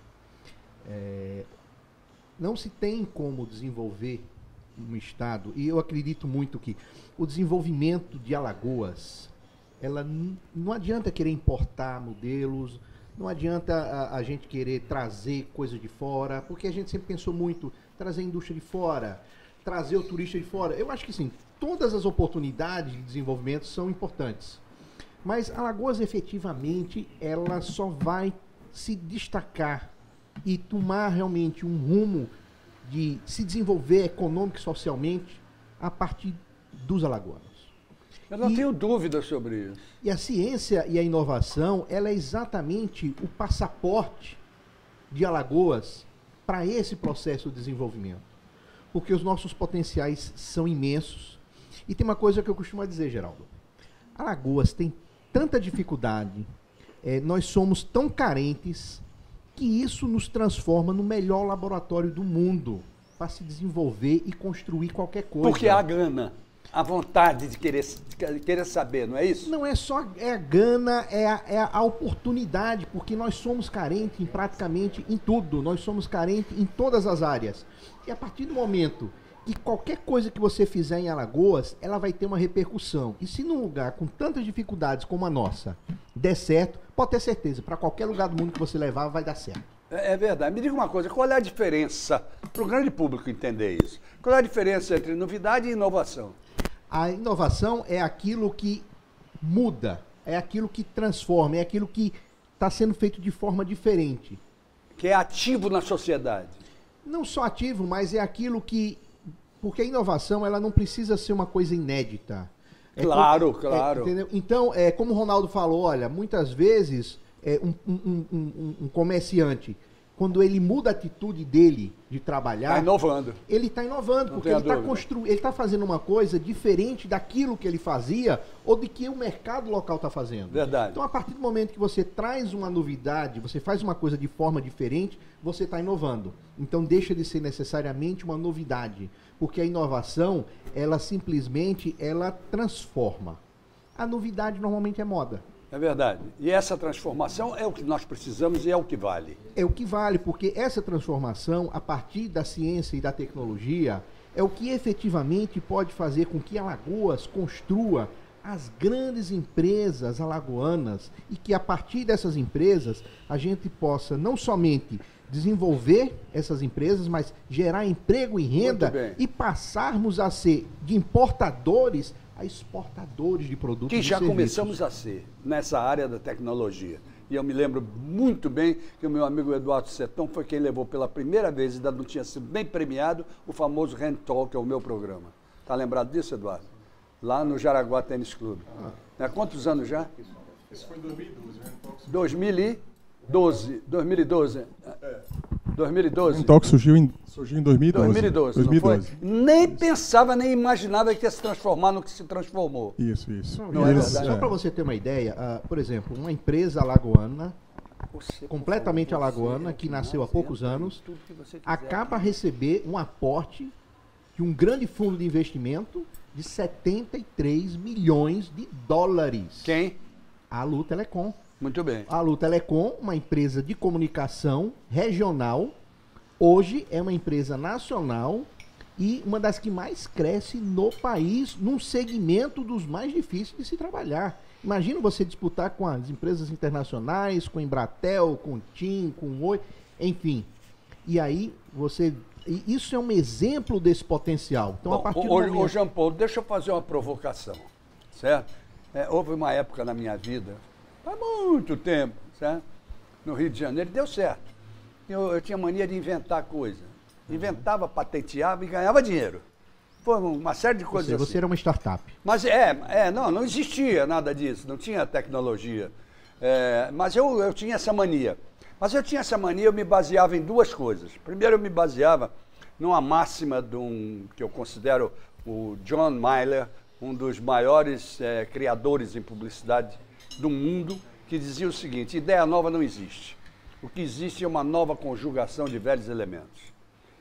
Não se tem como desenvolver um estado, e eu acredito muito que o desenvolvimento de Alagoas, não adianta querer importar modelos, não adianta a gente querer trazer coisa de fora, porque a gente sempre pensou muito, trazer a indústria de fora, trazer o turista de fora. Eu acho que sim, todas as oportunidades de desenvolvimento são importantes. Mas Alagoas, efetivamente, ela só vai se destacar e tomar realmente um rumo de se desenvolver econômico e socialmente a partir dos alagoanos. Eu não tenho dúvida sobre isso. E a ciência e a inovação, ela é exatamente o passaporte de Alagoas para esse processo de desenvolvimento. Porque os nossos potenciais são imensos. E tem uma coisa que eu costumo dizer, Geraldo. Alagoas tem tanta dificuldade, nós somos tão carentes, que isso nos transforma no melhor laboratório do mundo para se desenvolver e construir qualquer coisa. Porque há gana. A vontade de querer saber, não é isso? Não é só a gana, é a oportunidade, porque nós somos carentes em praticamente em tudo, nós somos carentes em todas as áreas. E a partir do momento que qualquer coisa que você fizer em Alagoas, ela vai ter uma repercussão. E se num lugar com tantas dificuldades como a nossa der certo, pode ter certeza, para qualquer lugar do mundo que você levar, vai dar certo. É verdade. Me diga uma coisa, qual é a diferença, para o grande público entender isso, qual é a diferença entre novidade e inovação? A inovação é aquilo que muda, é aquilo que transforma, é aquilo que está sendo feito de forma diferente. Que é ativo na sociedade. Não só ativo, mas é aquilo que... Porque a inovação, ela não precisa ser uma coisa inédita. Claro. Entendeu? Então, como o Ronaldo falou, olha, muitas vezes um comerciante, quando ele muda a atitude dele de trabalhar... Está inovando. Ele está inovando, porque ele está fazendo uma coisa diferente daquilo que ele fazia ou de que o mercado local está fazendo. Verdade. Então, a partir do momento que você traz uma novidade, você faz uma coisa de forma diferente, você está inovando. Então, deixa de ser necessariamente uma novidade, porque a inovação, ela simplesmente, ela transforma. a novidade normalmente é moda. É verdade. E essa transformação é o que nós precisamos e é o que vale. É o que vale, porque essa transformação, a partir da ciência e da tecnologia, é o que efetivamente pode fazer com que Alagoas construa as grandes empresas alagoanas e que a partir dessas empresas a gente possa não somente desenvolver essas empresas, mas gerar emprego e renda e passarmos a ser de importadores a exportadores de produtos que já serviços. Começamos a ser nessa área da tecnologia. E eu me lembro muito bem que o meu amigo Eduardo Setão foi quem levou pela primeira vez, ainda não tinha sido bem premiado, o famoso Hand Talk, que é o meu programa. Está lembrado disso, Eduardo? Lá no Jaraguá Tênis Clube. Há quantos anos já? Isso foi em 2012, Hand Talk. 2012. 2012. Hand Talk surgiu em 2012. 2012. Não foi? Nem pensava, nem imaginava que ia se transformar no que se transformou. Isso. Não é verdade? Só para você ter uma ideia, por exemplo, uma empresa alagoana, completamente alagoana, que nasceu há poucos anos, acaba a receber um aporte de um grande fundo de investimento de 73 milhões de dólares. Quem? A Alu Telecom. Muito bem. A Alu Telecom, uma empresa de comunicação regional, hoje é uma empresa nacional e uma das que mais cresce no país, num segmento dos mais difíceis de se trabalhar. Imagina você disputar com as empresas internacionais, com a Embratel, com o TIM, com o Oi, enfim. E aí você... Isso é um exemplo desse potencial. Então, bom, a partir do momento... Ô, Jean Paulo, deixa eu fazer uma provocação, certo? Houve uma época na minha vida, há muito tempo, certo? No Rio de Janeiro, deu certo. Eu tinha mania de inventar coisa. Inventava, patenteava e ganhava dinheiro. Foi uma série de coisas assim. Você era uma startup. Mas não existia nada disso, não tinha tecnologia. Mas eu tinha essa mania. Mas eu tinha essa mania, eu me baseava em duas coisas. Primeiro, eu me baseava numa máxima que eu considero o John Myler, um dos maiores criadores em publicidade do mundo, que dizia o seguinte: ideia nova não existe. O que existe é uma nova conjugação de velhos elementos.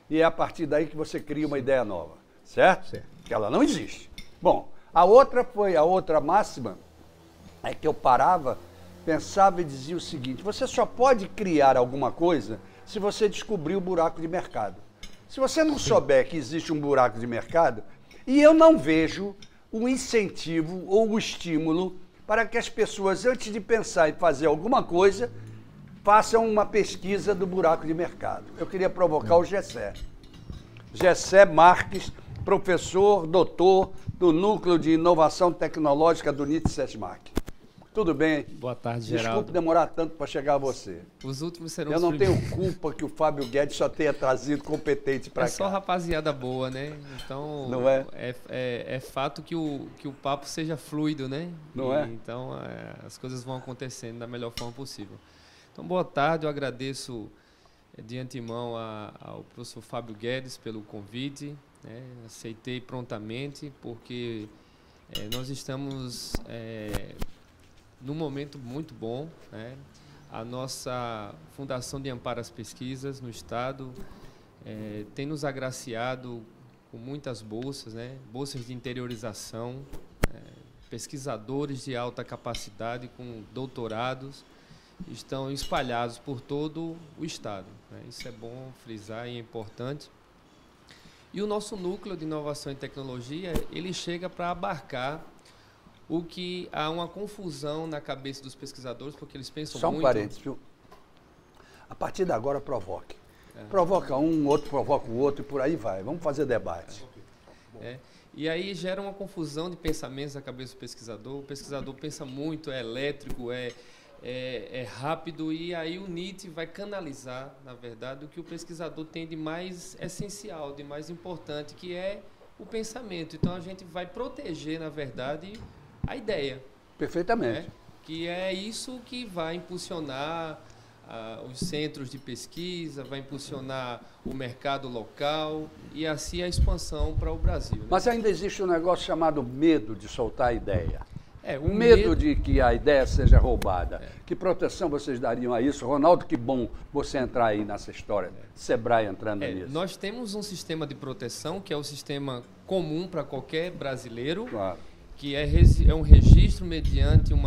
E é a partir daí que você cria uma ideia nova, certo? Que ela não existe. Bom, a outra máxima é que eu parava, pensava e dizia o seguinte: você só pode criar alguma coisa se você descobrir o buraco de mercado. Se você não souber que existe um buraco de mercado, e eu não vejo o incentivo ou o estímulo para que as pessoas, antes de pensar em fazer alguma coisa, façam uma pesquisa do buraco de mercado. Eu queria provocar o Gessé. Gessé Marques, professor, doutor do Núcleo de Inovação Tecnológica do NIT-SESMAC. Tudo bem? Boa tarde, Geraldo. Desculpe demorar tanto para chegar a você. Os últimos serão Eu não tenho culpa que o Fábio Guedes só tenha trazido competente para cá. É só rapaziada boa, né? Então, não é? É fato que o papo seja fluido, né? Não é? Então, as coisas vão acontecendo da melhor forma possível. Então, boa tarde. Eu agradeço de antemão ao professor Fábio Guedes pelo convite. Né? Aceitei prontamente, porque nós estamos... num momento muito bom, né? A nossa Fundação de Amparo às Pesquisas no Estado tem nos agraciado com muitas bolsas, né? Bolsas de interiorização, pesquisadores de alta capacidade com doutorados estão espalhados por todo o Estado, né? Isso é bom frisar e é importante. E o nosso Núcleo de Inovação e Tecnologia, ele chega para abarcar o que há uma confusão na cabeça dos pesquisadores, porque eles pensam muito... Só um parênteses, viu? A partir de agora, provoque. Provoca um, outro provoca o outro e por aí vai. Vamos fazer debate. E aí gera uma confusão de pensamentos na cabeça do pesquisador. O pesquisador pensa muito, é elétrico, é rápido, e aí o NIT vai canalizar, na verdade, o que o pesquisador tem de mais essencial, de mais importante, que é o pensamento. Então, a gente vai proteger, na verdade, a ideia. Perfeitamente. Que é isso que vai impulsionar os centros de pesquisa, vai impulsionar o mercado local e assim a expansão para o Brasil. Né? Mas ainda existe um negócio chamado medo de soltar a ideia. O medo de que a ideia seja roubada. Que proteção vocês dariam a isso? Ronaldo, que bom você entrar aí nessa história. Sebrae entrando nisso. Nós temos um sistema de proteção que é o sistema comum para qualquer brasileiro. Claro. que é um registro mediante um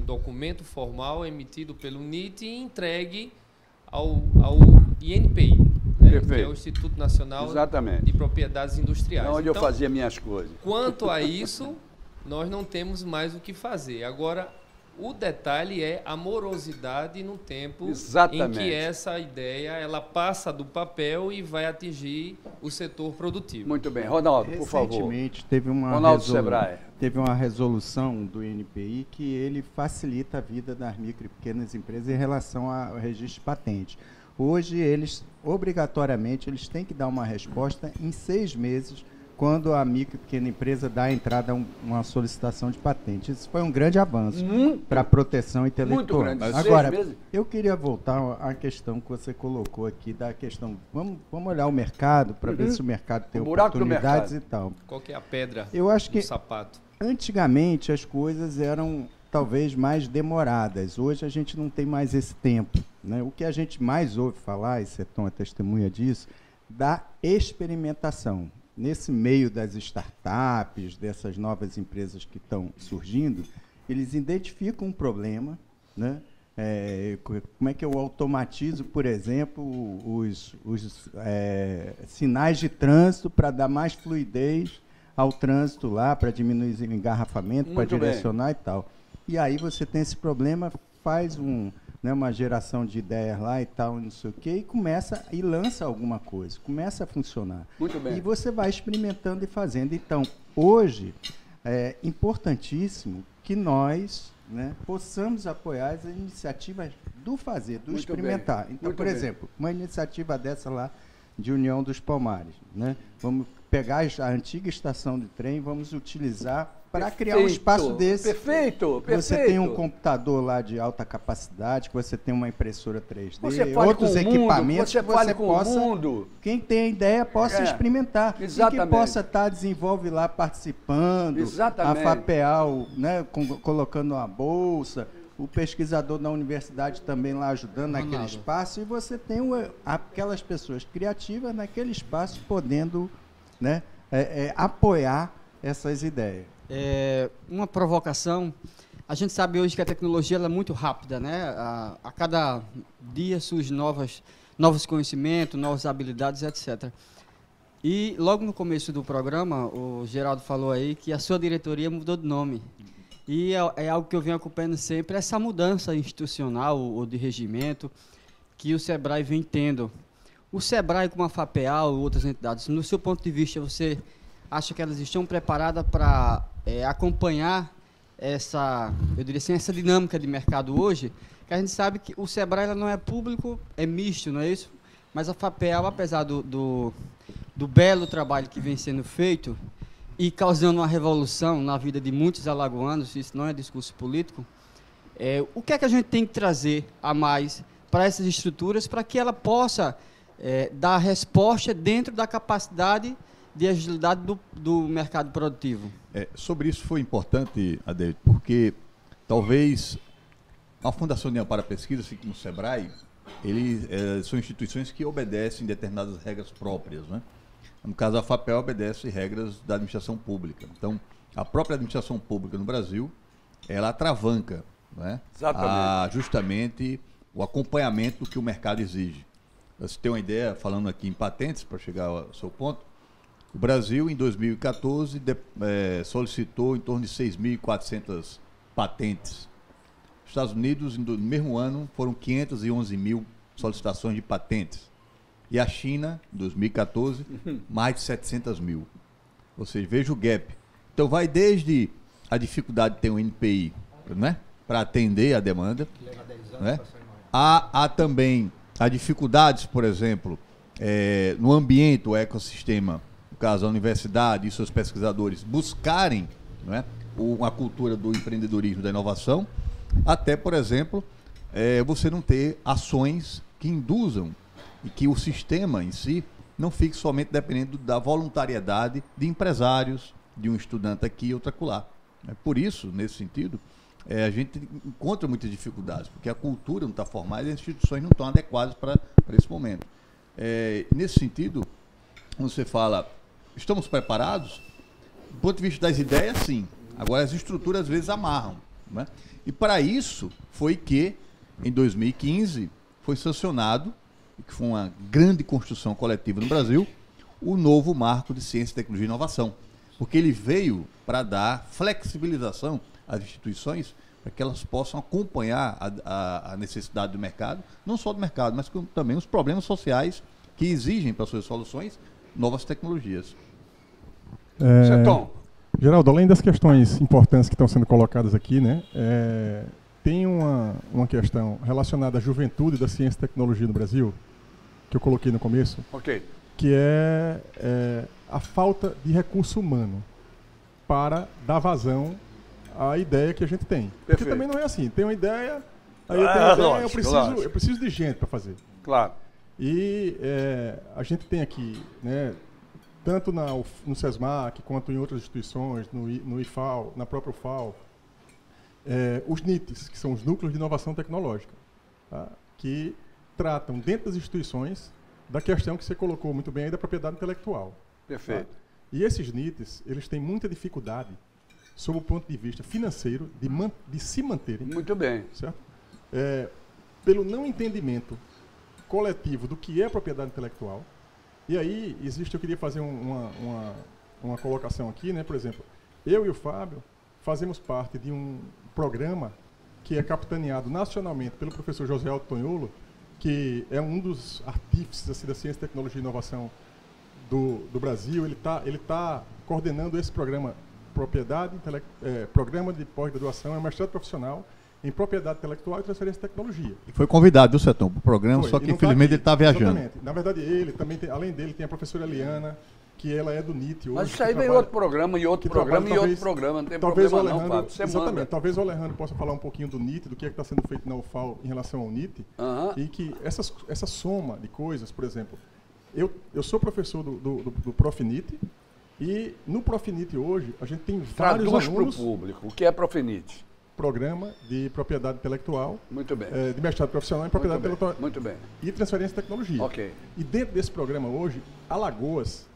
documento formal emitido pelo NIT e entregue ao INPI, né, que é o Instituto Nacional de Propriedades Industriais. Onde eu fazia minhas coisas. Quanto a isso, nós não temos mais o que fazer. Agora, o detalhe é a morosidade no tempo em que essa ideia ela passa do papel e vai atingir o setor produtivo. Muito bem. Ronaldo, por favor. Recentemente teve uma resolução do INPI que ele facilita a vida das micro e pequenas empresas em relação ao registro de patente. Hoje, obrigatoriamente, eles têm que dar uma resposta em 6 meses quando a micro e pequena empresa dá a entrada a uma solicitação de patente. Isso foi um grande avanço para a proteção intelectual. Muito grande. Agora, eu queria voltar à questão que você colocou aqui, da questão, vamos olhar o mercado para ver se o mercado tem oportunidades e tal. Qual que é a pedra do sapato? Antigamente as coisas eram talvez mais demoradas. Hoje a gente não tem mais esse tempo, né? O que a gente mais ouve falar, e Sertão é testemunha disso, da experimentação. Nesse meio das startups, dessas novas empresas que estão surgindo, eles identificam um problema, né? Como é que eu automatizo, por exemplo, os sinais de trânsito para dar mais fluidez ao trânsito lá, para diminuir o engarrafamento, para direcionar e tal. E aí você tem esse problema, faz uma geração de ideias lá e tal, não sei o quê, e lança alguma coisa, começa a funcionar. Muito bem. E você vai experimentando e fazendo. Então, hoje, é importantíssimo que nós, né, possamos apoiar as iniciativas do fazer, do experimentar. Então, por exemplo, uma iniciativa dessa lá, de União dos Palmares, né? Vamos pegar a antiga estação de trem, vamos utilizar para criar um espaço desse. Perfeito. Você tem um computador lá de alta capacidade, que você tem uma impressora 3D, outros equipamentos que você possa, quem tem a ideia possa experimentar. Exatamente. E que possa estar desenvolve lá participando, exatamente, a FAPEAL, né, colocando uma bolsa, o pesquisador da universidade também lá ajudando naquele espaço, e você tem aquelas pessoas criativas naquele espaço podendo, né, apoiar essas ideias. Uma provocação. A gente sabe hoje que a tecnologia ela é muito rápida, né? A cada dia surgem novos conhecimentos, novas habilidades, etc. E logo no começo do programa, o Geraldo falou aí que a sua diretoria mudou de nome. E é algo que eu venho acompanhando sempre, essa mudança institucional ou de regimento que o SEBRAE vem tendo. O SEBRAE, como a FAPEAL e outras entidades, no seu ponto de vista, você acha que elas estão preparadas para acompanhar essa dinâmica de mercado hoje? Que a gente sabe que o SEBRAE ela não é público, é misto, não é isso? Mas a FAPEAL, apesar do belo trabalho que vem sendo feito e causando uma revolução na vida de muitos alagoanos, isso não é discurso político, o que é que a gente tem que trazer a mais para essas estruturas para que ela possa dar resposta dentro da capacidade de agilidade do mercado produtivo? Sobre isso foi importante, Adelio, porque talvez a Fundação União para a Pesquisa, assim como o SEBRAE, são instituições que obedecem determinadas regras próprias, né? No caso, a FAPEAL obedece regras da administração pública. Então, a própria administração pública no Brasil, ela atravanca, né, justamente o acompanhamento do que o mercado exige. Você tem uma ideia, falando aqui em patentes, para chegar ao seu ponto, o Brasil, em 2014, solicitou em torno de 6.400 patentes. Os Estados Unidos, no mesmo ano, foram 511 mil solicitações de patentes. E a China, em 2014, mais de 700 mil. Ou seja, veja o gap. Então, vai desde a dificuldade de ter um NPI, né, para atender a demanda, né? Há também as dificuldades, por exemplo, no ambiente, o ecossistema, no caso, a universidade e seus pesquisadores buscarem, né, uma cultura do empreendedorismo, da inovação, até, por exemplo, você não ter ações que induzam e que o sistema em si não fique somente dependendo da voluntariedade de empresários, de um estudante aqui e outro acolá. Por isso, nesse sentido, a gente encontra muitas dificuldades, porque a cultura não está formada e as instituições não estão adequadas para esse momento. Nesse sentido, quando você fala, estamos preparados? Do ponto de vista das ideias, sim. Agora, as estruturas às vezes amarram, né? E para isso foi que, em 2015, foi sancionado, que foi uma grande construção coletiva no Brasil, o novo Marco de Ciência, Tecnologia e Inovação. Porque ele veio para dar flexibilização às instituições para que elas possam acompanhar a necessidade do mercado, não só do mercado, mas também os problemas sociais que exigem para suas soluções novas tecnologias. Geraldo, além das questões importantes que estão sendo colocadas aqui, né, tem uma questão relacionada à juventude da ciência e tecnologia no Brasil, que eu coloquei no começo, que é a falta de recurso humano para dar vazão à ideia que a gente tem. Porque também não é assim, tem uma ideia, aí eu tenho uma ideia, eu preciso de gente para fazer. Claro. E a gente tem aqui, né, tanto no SESMAC, quanto em outras instituições, no IFAL, na própria UFAL, os NITs, que são os Núcleos de Inovação Tecnológica, tá? Que tratam, dentro das instituições, da questão que você colocou muito bem aí, da propriedade intelectual. Perfeito. Tá? E esses NITs, eles têm muita dificuldade, sob o ponto de vista financeiro, de se manterem. Muito bem. Certo? Pelo não entendimento coletivo do que é propriedade intelectual. E aí, eu queria fazer uma colocação aqui, né? Por exemplo, eu e o Fábio fazemos parte de um programa que é capitaneado nacionalmente pelo professor José Aldo Tonholo, que é um dos artífices assim, da ciência, tecnologia e inovação do Brasil. Ele tá coordenando esse programa Programa de Pós-Graduação, é mestrado profissional em Propriedade Intelectual e Transferência de Tecnologia. E foi convidado, viu, Setão, para o programa, só que infelizmente ele está viajando. Exatamente. Na verdade, ele também tem, além dele, tem a professora Eliana, que ela é do NIT hoje. Mas isso aí vem outro programa, e outro programa, e outro programa, não tem problema não, Fábio. Você manda. Talvez o Alejandro possa falar um pouquinho do NIT, do que está sendo feito na UFAL em relação ao NIT, e que essa soma de coisas, por exemplo, eu sou professor do ProfNIT, e no ProfNIT hoje, a gente tem vários alunos... Traduz para o público, o que é ProfNIT? Programa de Propriedade Intelectual. Muito bem. De mestrado profissional em Propriedade Intelectual. Muito bem. E Transferência de Tecnologia. Ok. E dentro desse programa hoje, Alagoas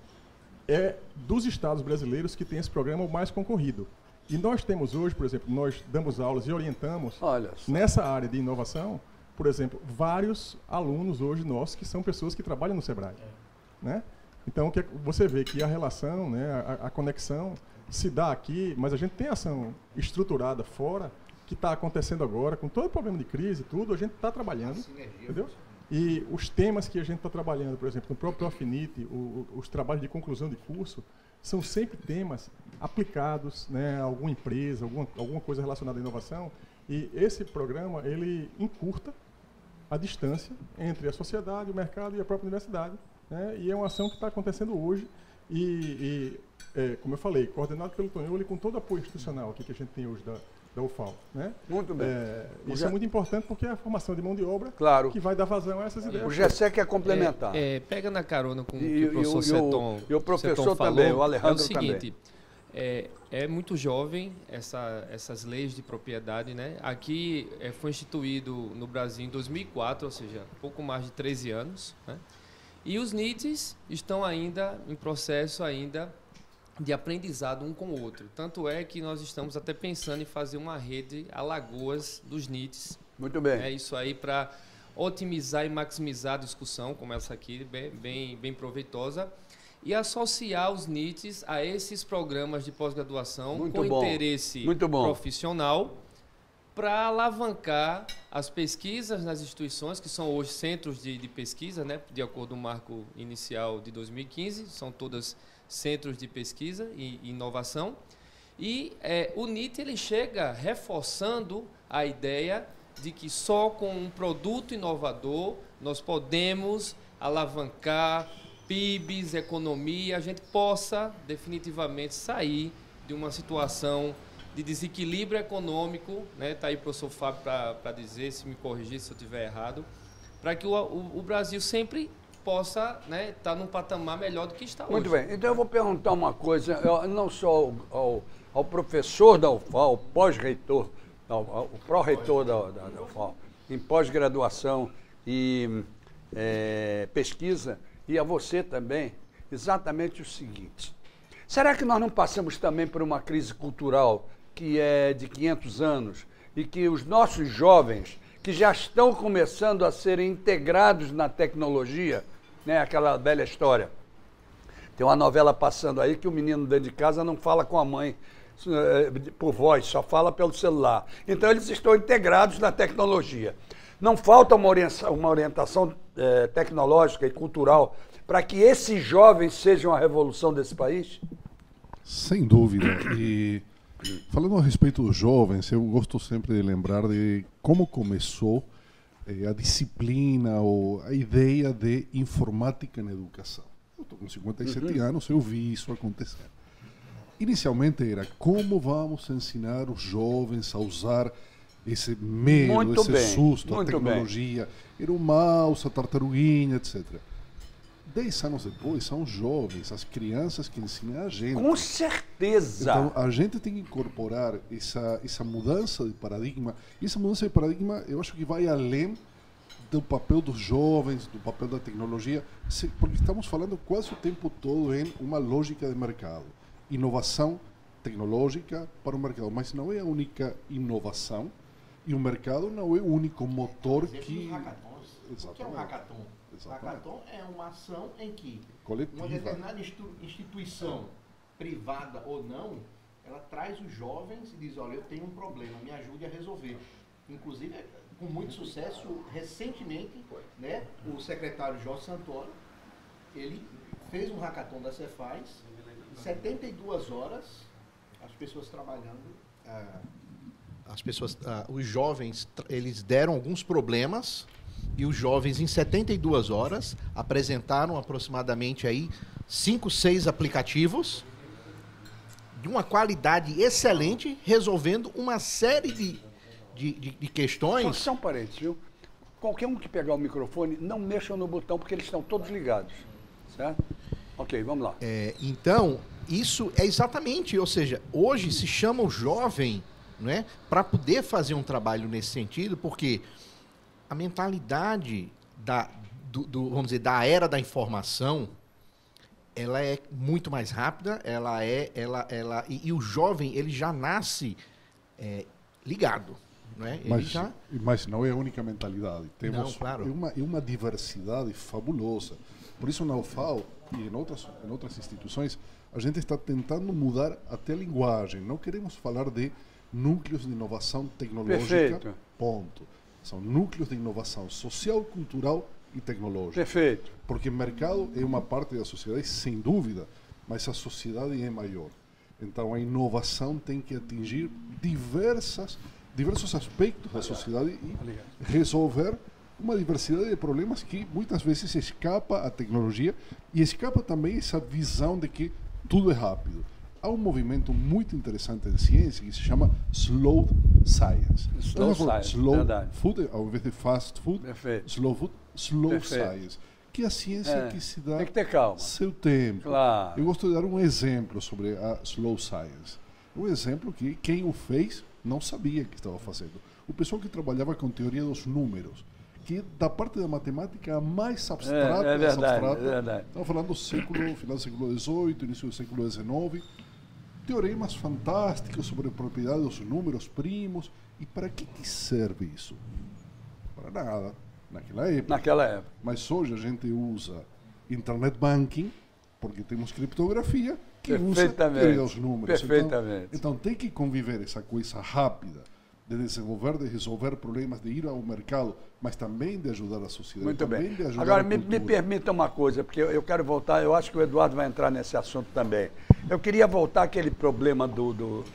é dos estados brasileiros que tem esse programa o mais concorrido. E nós temos hoje, por exemplo, nós damos aulas e orientamos nessa área de inovação, por exemplo, vários alunos hoje nossos que são pessoas que trabalham no SEBRAE. Né? Então, você vê que a relação, né, a conexão se dá aqui, mas a gente tem ação estruturada fora, que está acontecendo agora, com todo o problema de crise e tudo, a gente está trabalhando, entendeu? E os temas que a gente está trabalhando, por exemplo, no próprio ProfNIT, os trabalhos de conclusão de curso, são sempre temas aplicados, né, a alguma empresa, alguma coisa relacionada à inovação, e esse programa, ele encurta a distância entre a sociedade, o mercado e a própria universidade, né, e é uma ação que está acontecendo hoje, como eu falei, coordenado pelo Tonholo e com todo o apoio institucional aqui que a gente tem hoje da UFAL. Né? Muito bem. Isso é muito importante porque é a formação de mão de obra que vai dar vazão a essas ideias. O Gessé quer complementar. Pega na carona com o que o professor Seton e o professor também, o Alejandro também. É o seguinte, é muito jovem essas leis de propriedade. Né? Aqui foi instituído no Brasil em 2004, ou seja, pouco mais de 13 anos. Né? E os NITs estão ainda em processo de aprendizado um com o outro. Tanto é que nós estamos até pensando em fazer uma rede Alagoas dos NITs. Muito bem. É isso aí para otimizar e maximizar a discussão, como essa aqui, bem proveitosa, e associar os NITs a esses programas de pós-graduação com interesse profissional, para alavancar as pesquisas nas instituições, que são hoje centros de pesquisa, né, de acordo com o marco inicial de 2015, são todas centros de pesquisa e inovação. E o NIT ele chega reforçando a ideia de que só com um produto inovador nós podemos alavancar PIBs, economia, a gente possa definitivamente sair de uma situação de desequilíbrio econômico, né? Tá aí o professor Fábio para dizer, se me corrigir se eu estiver errado, para que o Brasil sempre possa, né, estar num patamar melhor do que está hoje. Muito bem. Então eu vou perguntar uma coisa, não só ao professor da UFAL, pós-reitor, o pró-reitor da UFAL, em pós-graduação e pesquisa, e a você também, exatamente o seguinte. Será que nós não passamos também por uma crise cultural que é de 500 anos e que os nossos jovens, que já estão começando a serem integrados na tecnologia, né? Aquela velha história. Tem uma novela passando aí que o menino dentro de casa não fala com a mãe por voz, só fala pelo celular. Então eles estão integrados na tecnologia. Não falta uma orientação tecnológica e cultural para que esses jovens sejam a revolução desse país? Sem dúvida. E falando a respeito dos jovens, eu gosto sempre de lembrar de como começou a disciplina ou a ideia de informática na educação. Eu estou com 57 anos, eu vi isso acontecer. Inicialmente era como vamos ensinar os jovens a usar esse medo, muito esse bem, susto, a muito tecnologia, era o mouse, a tartaruguinha, etc. 10 anos depois, são os jovens, as crianças que ensinam a gente. Com certeza! Então, a gente tem que incorporar essa mudança de paradigma. E essa mudança de paradigma, eu acho que vai além do papel dos jovens, do papel da tecnologia, porque estamos falando quase o tempo todo em uma lógica de mercado. Inovação tecnológica para o mercado, mas não é a única inovação e o mercado não é o único motor que... O que é um hackathon? O hackathon é uma ação em que coletiva, uma determinada instituição, privada ou não, ela traz os jovens e diz, olha, eu tenho um problema, me ajude a resolver. Inclusive, com muito sucesso, recentemente, né, o secretário Jorge Santoro, ele fez um hackathon da Cefaz, 72 horas, as pessoas trabalhando, os jovens, eles deram alguns problemas e os jovens em 72 horas apresentaram aproximadamente aí 5, 6 aplicativos de uma qualidade excelente, resolvendo uma série de questões. Só um parênteses, viu? Qualquer um que pegar o microfone, não mexa no botão, porque eles estão todos ligados, certo? Ok, vamos lá. Então, isso é exatamente, ou seja, hoje se chama o jovem, né, para poder fazer um trabalho nesse sentido, porque a mentalidade vamos dizer, da era da informação, ela é muito mais rápida, e o jovem, ele já nasce ligado. Né? Mas não é a única mentalidade. Temos não, claro. uma diversidade fabulosa. Por isso, na UFAL e em outras instituições, a gente está tentando mudar até a linguagem. Não queremos falar de núcleos de inovação tecnológica, perfeito, ponto. São núcleos de inovação social, cultural e tecnológica. Perfeito. Porque o mercado é uma parte da sociedade, sem dúvida, mas a sociedade é maior. Então, a inovação tem que atingir diversos aspectos da sociedade e resolver uma diversidade de problemas que muitas vezes escapa a tecnologia e escapa também essa visão de que tudo é rápido. Há um movimento muito interessante em ciência que se chama Slow Science. Slow Food, ao invés de fast food, slow food, slow science. Que é a ciência que se dá tem que ter calma. Seu tempo. Claro. Eu gosto de dar um exemplo sobre a Slow Science. Um exemplo que quem o fez não sabia que estava fazendo. O pessoal que trabalhava com teoria dos números, que da parte da matemática a mais abstrata, é verdade. Estamos falando do final do século XVIII, início do século XIX, teoremas fantásticos sobre a propriedade dos números primos. E para que serve isso? Para nada, naquela época. Mas hoje a gente usa Internet Banking, porque temos criptografia, que usa teoria dos números. Perfeitamente. Então tem que conviver essa coisa rápida de desenvolver, de resolver problemas, de ir ao mercado, mas também de ajudar a sociedade. Muito bem. Agora, me permita uma coisa, porque eu quero voltar, eu acho que o Eduardo vai entrar nesse assunto também. Eu queria voltar àquele problema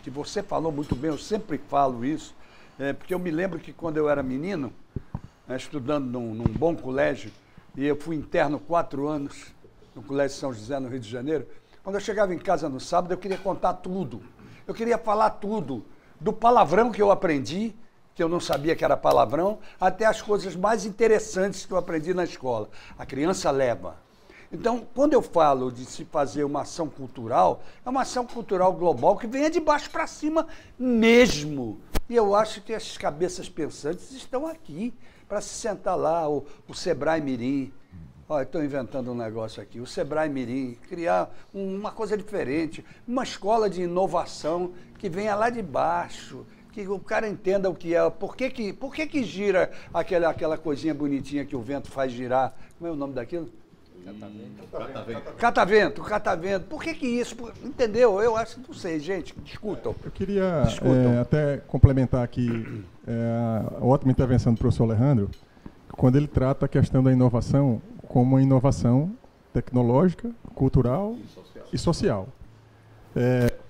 que você falou muito bem, eu sempre falo isso, porque eu me lembro que quando eu era menino, estudando num bom colégio, e eu fui interno 4 anos no Colégio São José, no Rio de Janeiro, quando eu chegava em casa no sábado, eu queria contar tudo. Eu queria falar tudo. Do palavrão que eu aprendi, que eu não sabia que era palavrão, até as coisas mais interessantes que eu aprendi na escola. A criança leva. Então, quando eu falo de se fazer uma ação cultural, é uma ação cultural global que venha de baixo para cima mesmo. E eu acho que as cabeças pensantes estão aqui para se sentar lá, o Sebrae Mirim, Olha, estou inventando um negócio aqui. O Sebrae Mirim, criar uma coisa diferente, uma escola de inovação que venha lá de baixo, que o cara entenda o que é, por que gira aquela coisinha bonitinha que o vento faz girar. Como é o nome daquilo? Catavento. Catavento. Por que isso? Entendeu? Eu acho, não sei, gente, discutam. Eu queria até complementar aqui a ótima intervenção do professor Alejandro, quando ele trata a questão da inovação como uma inovação tecnológica, cultural e social.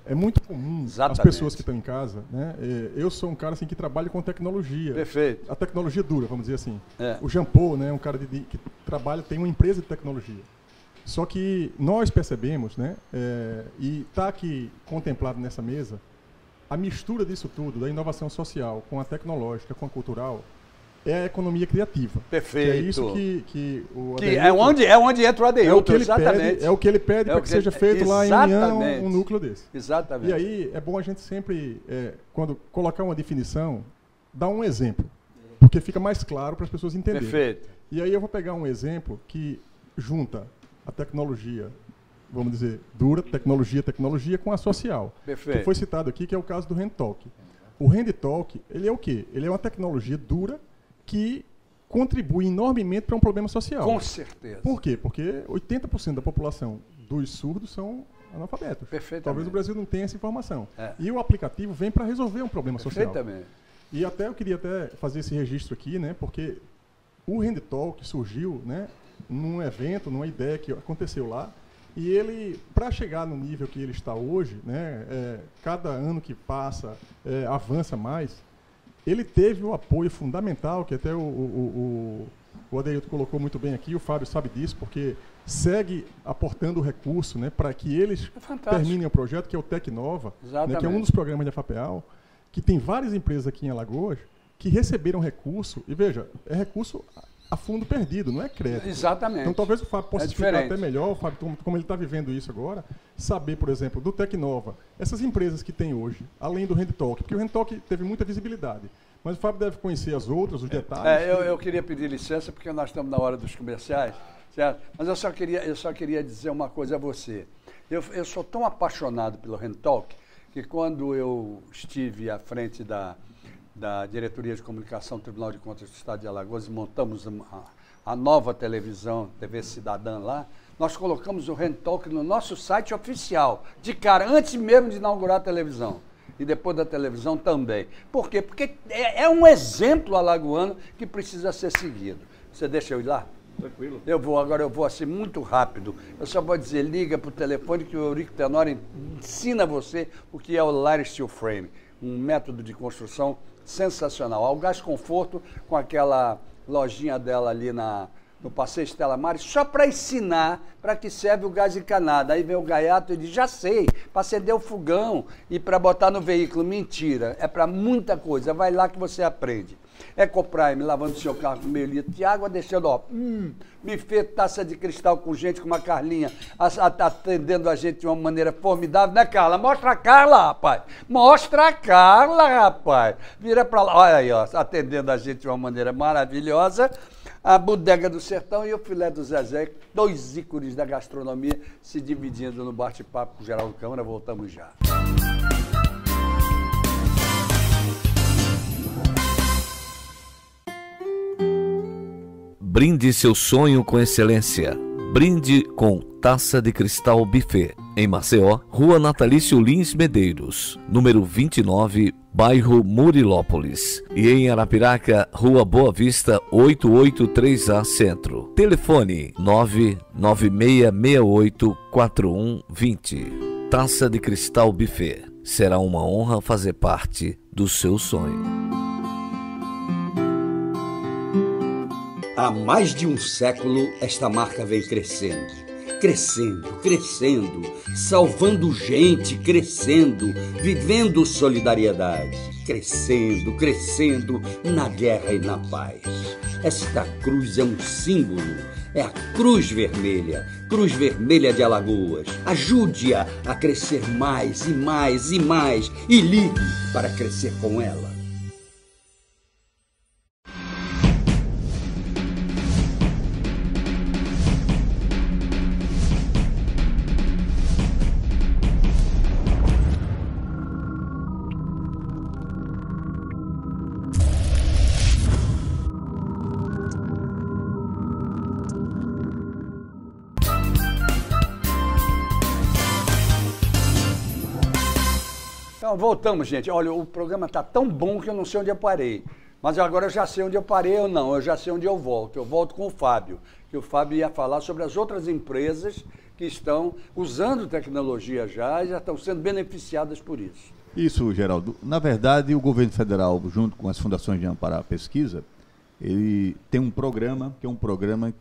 É muito comum as pessoas que estão em casa, né? Eu sou um cara assim, que trabalha com tecnologia. Perfeito. A tecnologia dura, vamos dizer assim. O Jean Paul, né, um cara que trabalha, tem uma empresa de tecnologia. Só que nós percebemos, né, e está aqui contemplado nessa mesa, a mistura disso tudo, da inovação social com a tecnológica, com a cultural, é a economia criativa. Perfeito. Que é isso que o é onde entra o Adeilton, exatamente. É o que ele pede para que seja feito lá em União, um núcleo desse. Exatamente. E aí é bom a gente sempre, quando colocar uma definição, dar um exemplo, porque fica mais claro para as pessoas entenderem. Perfeito. E aí eu vou pegar um exemplo que junta a tecnologia, vamos dizer, dura, tecnologia com a social. Perfeito. Que foi citado aqui, que é o caso do HandTalk. O HandTalk, ele é o quê? Ele é uma tecnologia dura que contribui enormemente para um problema social. Com certeza. Por quê? Porque 80% da população dos surdos são analfabetos. Perfeitamente. Talvez o Brasil não tenha essa informação. E o aplicativo vem para resolver um problema social. Perfeitamente. E eu queria fazer esse registro aqui, né, porque o HandTalk surgiu, né, num evento, numa ideia que aconteceu lá, e ele, para chegar no nível que ele está hoje, né, cada ano que passa, avança mais. Ele teve o apoio fundamental, que até o Adeilton colocou muito bem aqui, o Fábio sabe disso, porque segue aportando recurso, né, para que eles terminem o projeto, que é o Tecnova, né, que é um dos programas da FAPEAL, que tem várias empresas aqui em Alagoas que receberam recurso, e veja, é recurso a fundo perdido, não é crédito. Exatamente. Então talvez o Fábio possa explicar até melhor, o Fábio, como ele está vivendo isso agora, saber, por exemplo, do Tecnova, essas empresas que tem hoje, além do HandTalk, porque o HandTalk teve muita visibilidade, mas o Fábio deve conhecer as outras, os detalhes. Eu queria pedir licença, porque nós estamos na hora dos comerciais, certo? Mas eu só queria dizer uma coisa a você. Eu sou tão apaixonado pelo HandTalk, que quando eu estive à frente da Diretoria de Comunicação do Tribunal de Contas do Estado de Alagoas e montamos a nova televisão, TV Cidadã lá, nós colocamos o HandTalk no nosso site oficial, de cara, antes mesmo de inaugurar a televisão. E depois da televisão também. Por quê? Porque é um exemplo alagoano que precisa ser seguido. Você deixa eu ir lá? Tranquilo. Agora eu vou assim muito rápido. Eu só vou dizer, liga para o telefone que o Eurico Tenório ensina você o que é o Light Steel Frame, um método de construção sensacional. Ao Gás Conforto, com aquela lojinha dela ali no Passeio Estela Maris, só para ensinar para que serve o gás encanado. Aí vem o gaiato e diz, já sei, para acender o fogão e para botar no veículo. Mentira, é para muita coisa, vai lá que você aprende. Ecoprime, lavando seu carro com meio litro de água, deixando, buffet, taça de cristal com gente como a Carlinha, atendendo a gente de uma maneira formidável, né, Carla? Mostra a Carla, rapaz. Mostra a Carla, rapaz. Vira pra lá, olha aí, ó, atendendo a gente de uma maneira maravilhosa. A Bodega do Sertão e o Filé do Zezé, dois ícones da gastronomia, se dividindo no bate-papo com o Geraldo Câmara. Voltamos já. Brinde seu sonho com excelência. Brinde com Taça de Cristal Buffet. Em Maceió, Rua Natalício Lins Medeiros, número 29, bairro Murilópolis. E em Arapiraca, Rua Boa Vista, 883A Centro. Telefone 996684120. Taça de Cristal Buffet. Será uma honra fazer parte do seu sonho. Há mais de um século, esta marca vem crescendo, salvando gente, crescendo, vivendo solidariedade, crescendo na guerra e na paz. Esta cruz é um símbolo, é a Cruz Vermelha de Alagoas. Ajude-a a crescer mais e mais e mais e ligue para crescer com ela. Então, voltamos, gente. Olha, o programa está tão bom que eu não sei onde eu parei. Mas agora eu já sei onde eu parei ou não, eu já sei onde eu volto. Eu volto com o Fábio, que o Fábio ia falar sobre as outras empresas que estão usando tecnologia já e já estão sendo beneficiadas por isso. Isso, Geraldo. Na verdade, o governo federal, junto com as fundações de amparo à pesquisa, ele tem um programa, que é um programa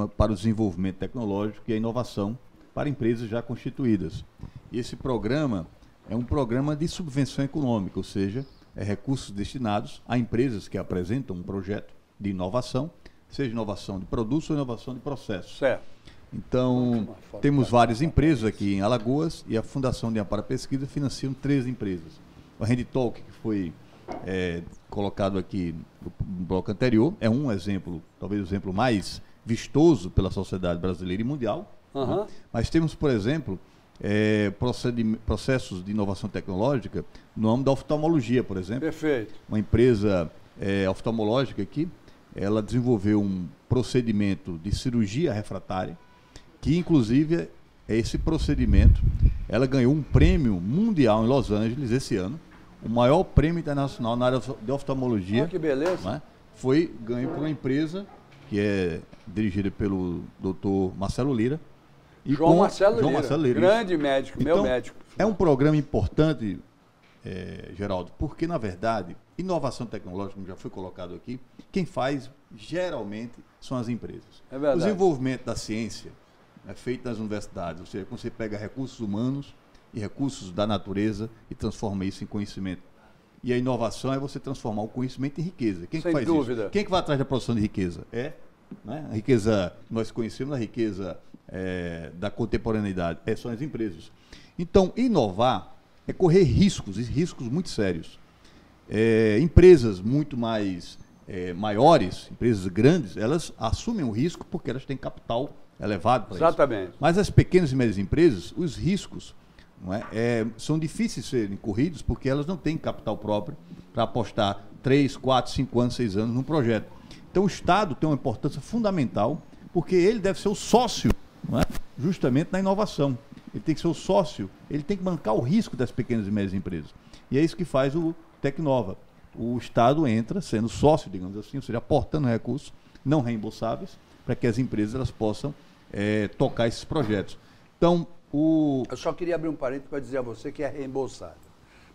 para o desenvolvimento tecnológico e a inovação para empresas já constituídas. E esse programa é um programa de subvenção econômica, ou seja, recursos destinados a empresas que apresentam um projeto de inovação, seja inovação de produtos ou inovação de processos. Certo. Então, temos várias empresas aqui em Alagoas e a Fundação de Amparo à Pesquisa financia 3 empresas. O Handytalk, que foi colocado aqui no bloco anterior, é um exemplo, talvez o exemplo mais vistoso pela sociedade brasileira e mundial. Né? Mas temos, por exemplo, processos de inovação tecnológica no âmbito da oftalmologia, por exemplo. Perfeito. Uma empresa oftalmológica aqui, ela desenvolveu um procedimento de cirurgia refratária, que inclusive esse procedimento, ela ganhou um prêmio mundial em Los Angeles esse ano, o maior prêmio internacional na área de oftalmologia. Que beleza. Né? Foi ganho por uma empresa que é dirigida pelo Dr. Marcelo Lira. João Marcelo Lira, grande médico, então, meu médico. É um programa importante, Geraldo, porque, na verdade, inovação tecnológica, como já foi colocado aqui, quem faz, geralmente, são as empresas. É verdade. O desenvolvimento da ciência é feito nas universidades, ou seja, quando você pega recursos humanos e recursos da natureza e transforma isso em conhecimento. E a inovação é você transformar o conhecimento em riqueza. Quem que faz dúvida. Isso? Quem que vai atrás da produção de riqueza? A riqueza, nós conhecemos a riqueza da contemporaneidade, são as empresas. Então, inovar é correr riscos, e riscos muito sérios. Empresas muito mais maiores, empresas grandes, elas assumem o risco porque elas têm capital elevado para isso. Exatamente. Mas as pequenas e médias empresas, os riscos são difíceis de serem corridos porque elas não têm capital próprio para apostar 3, 4, 5 anos, 6 anos num projeto. Então o Estado tem uma importância fundamental porque ele deve ser o sócio, justamente na inovação. Ele tem que ser o sócio, ele tem que bancar o risco das pequenas e médias empresas. E é isso que faz o Tecnova. O Estado entra sendo sócio, digamos assim, ou seja, aportando recursos não reembolsáveis para que as empresas elas possam tocar esses projetos. Então, eu só queria abrir um parênteses para dizer a você que é reembolsável.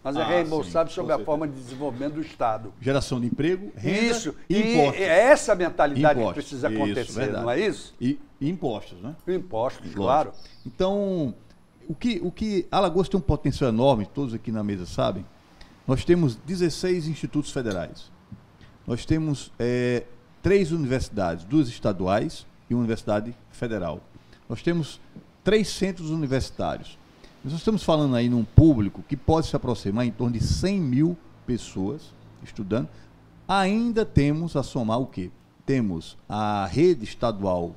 Mas é reembolsável sob a forma de desenvolvimento do Estado. Geração de emprego, renda e impostos. É essa mentalidade que precisa acontecer, não é isso? E impostos, né? Impostos, lógico. Claro. Então, o que Alagoas tem um potencial enorme, todos aqui na mesa sabem, nós temos 16 institutos federais. Nós temos 3 universidades, 2 estaduais e uma universidade federal. Nós temos 3 centros universitários. Nós estamos falando aí num público que pode se aproximar em torno de 100 mil pessoas estudando. Ainda temos a somar o quê? Temos a rede estadual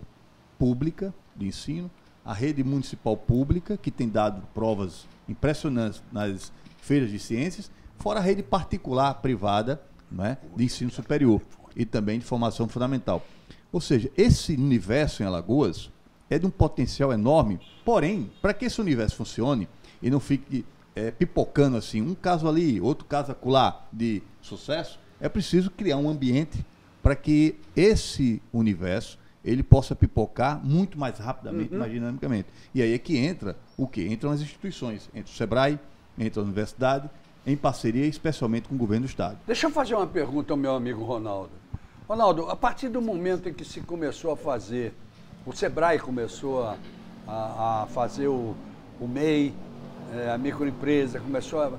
pública de ensino, a rede municipal pública, que tem dado provas impressionantes nas feiras de ciências, fora a rede particular, privada, de ensino superior e também de formação fundamental. Ou seja, esse universo em Alagoas é de um potencial enorme, porém, para que esse universo funcione e não fique pipocando assim, um caso ali, outro caso acolá de sucesso, é preciso criar um ambiente para que esse universo ele possa pipocar muito mais rapidamente, mais dinamicamente. E aí é que entra o quê? Entram as instituições, entra o SEBRAE, entra a universidade, em parceria especialmente com o governo do Estado. Deixa eu fazer uma pergunta ao meu amigo Ronaldo. Ronaldo, a partir do momento em que se começou a fazer, o SEBRAE começou a fazer o MEI, a microempresa, começou a...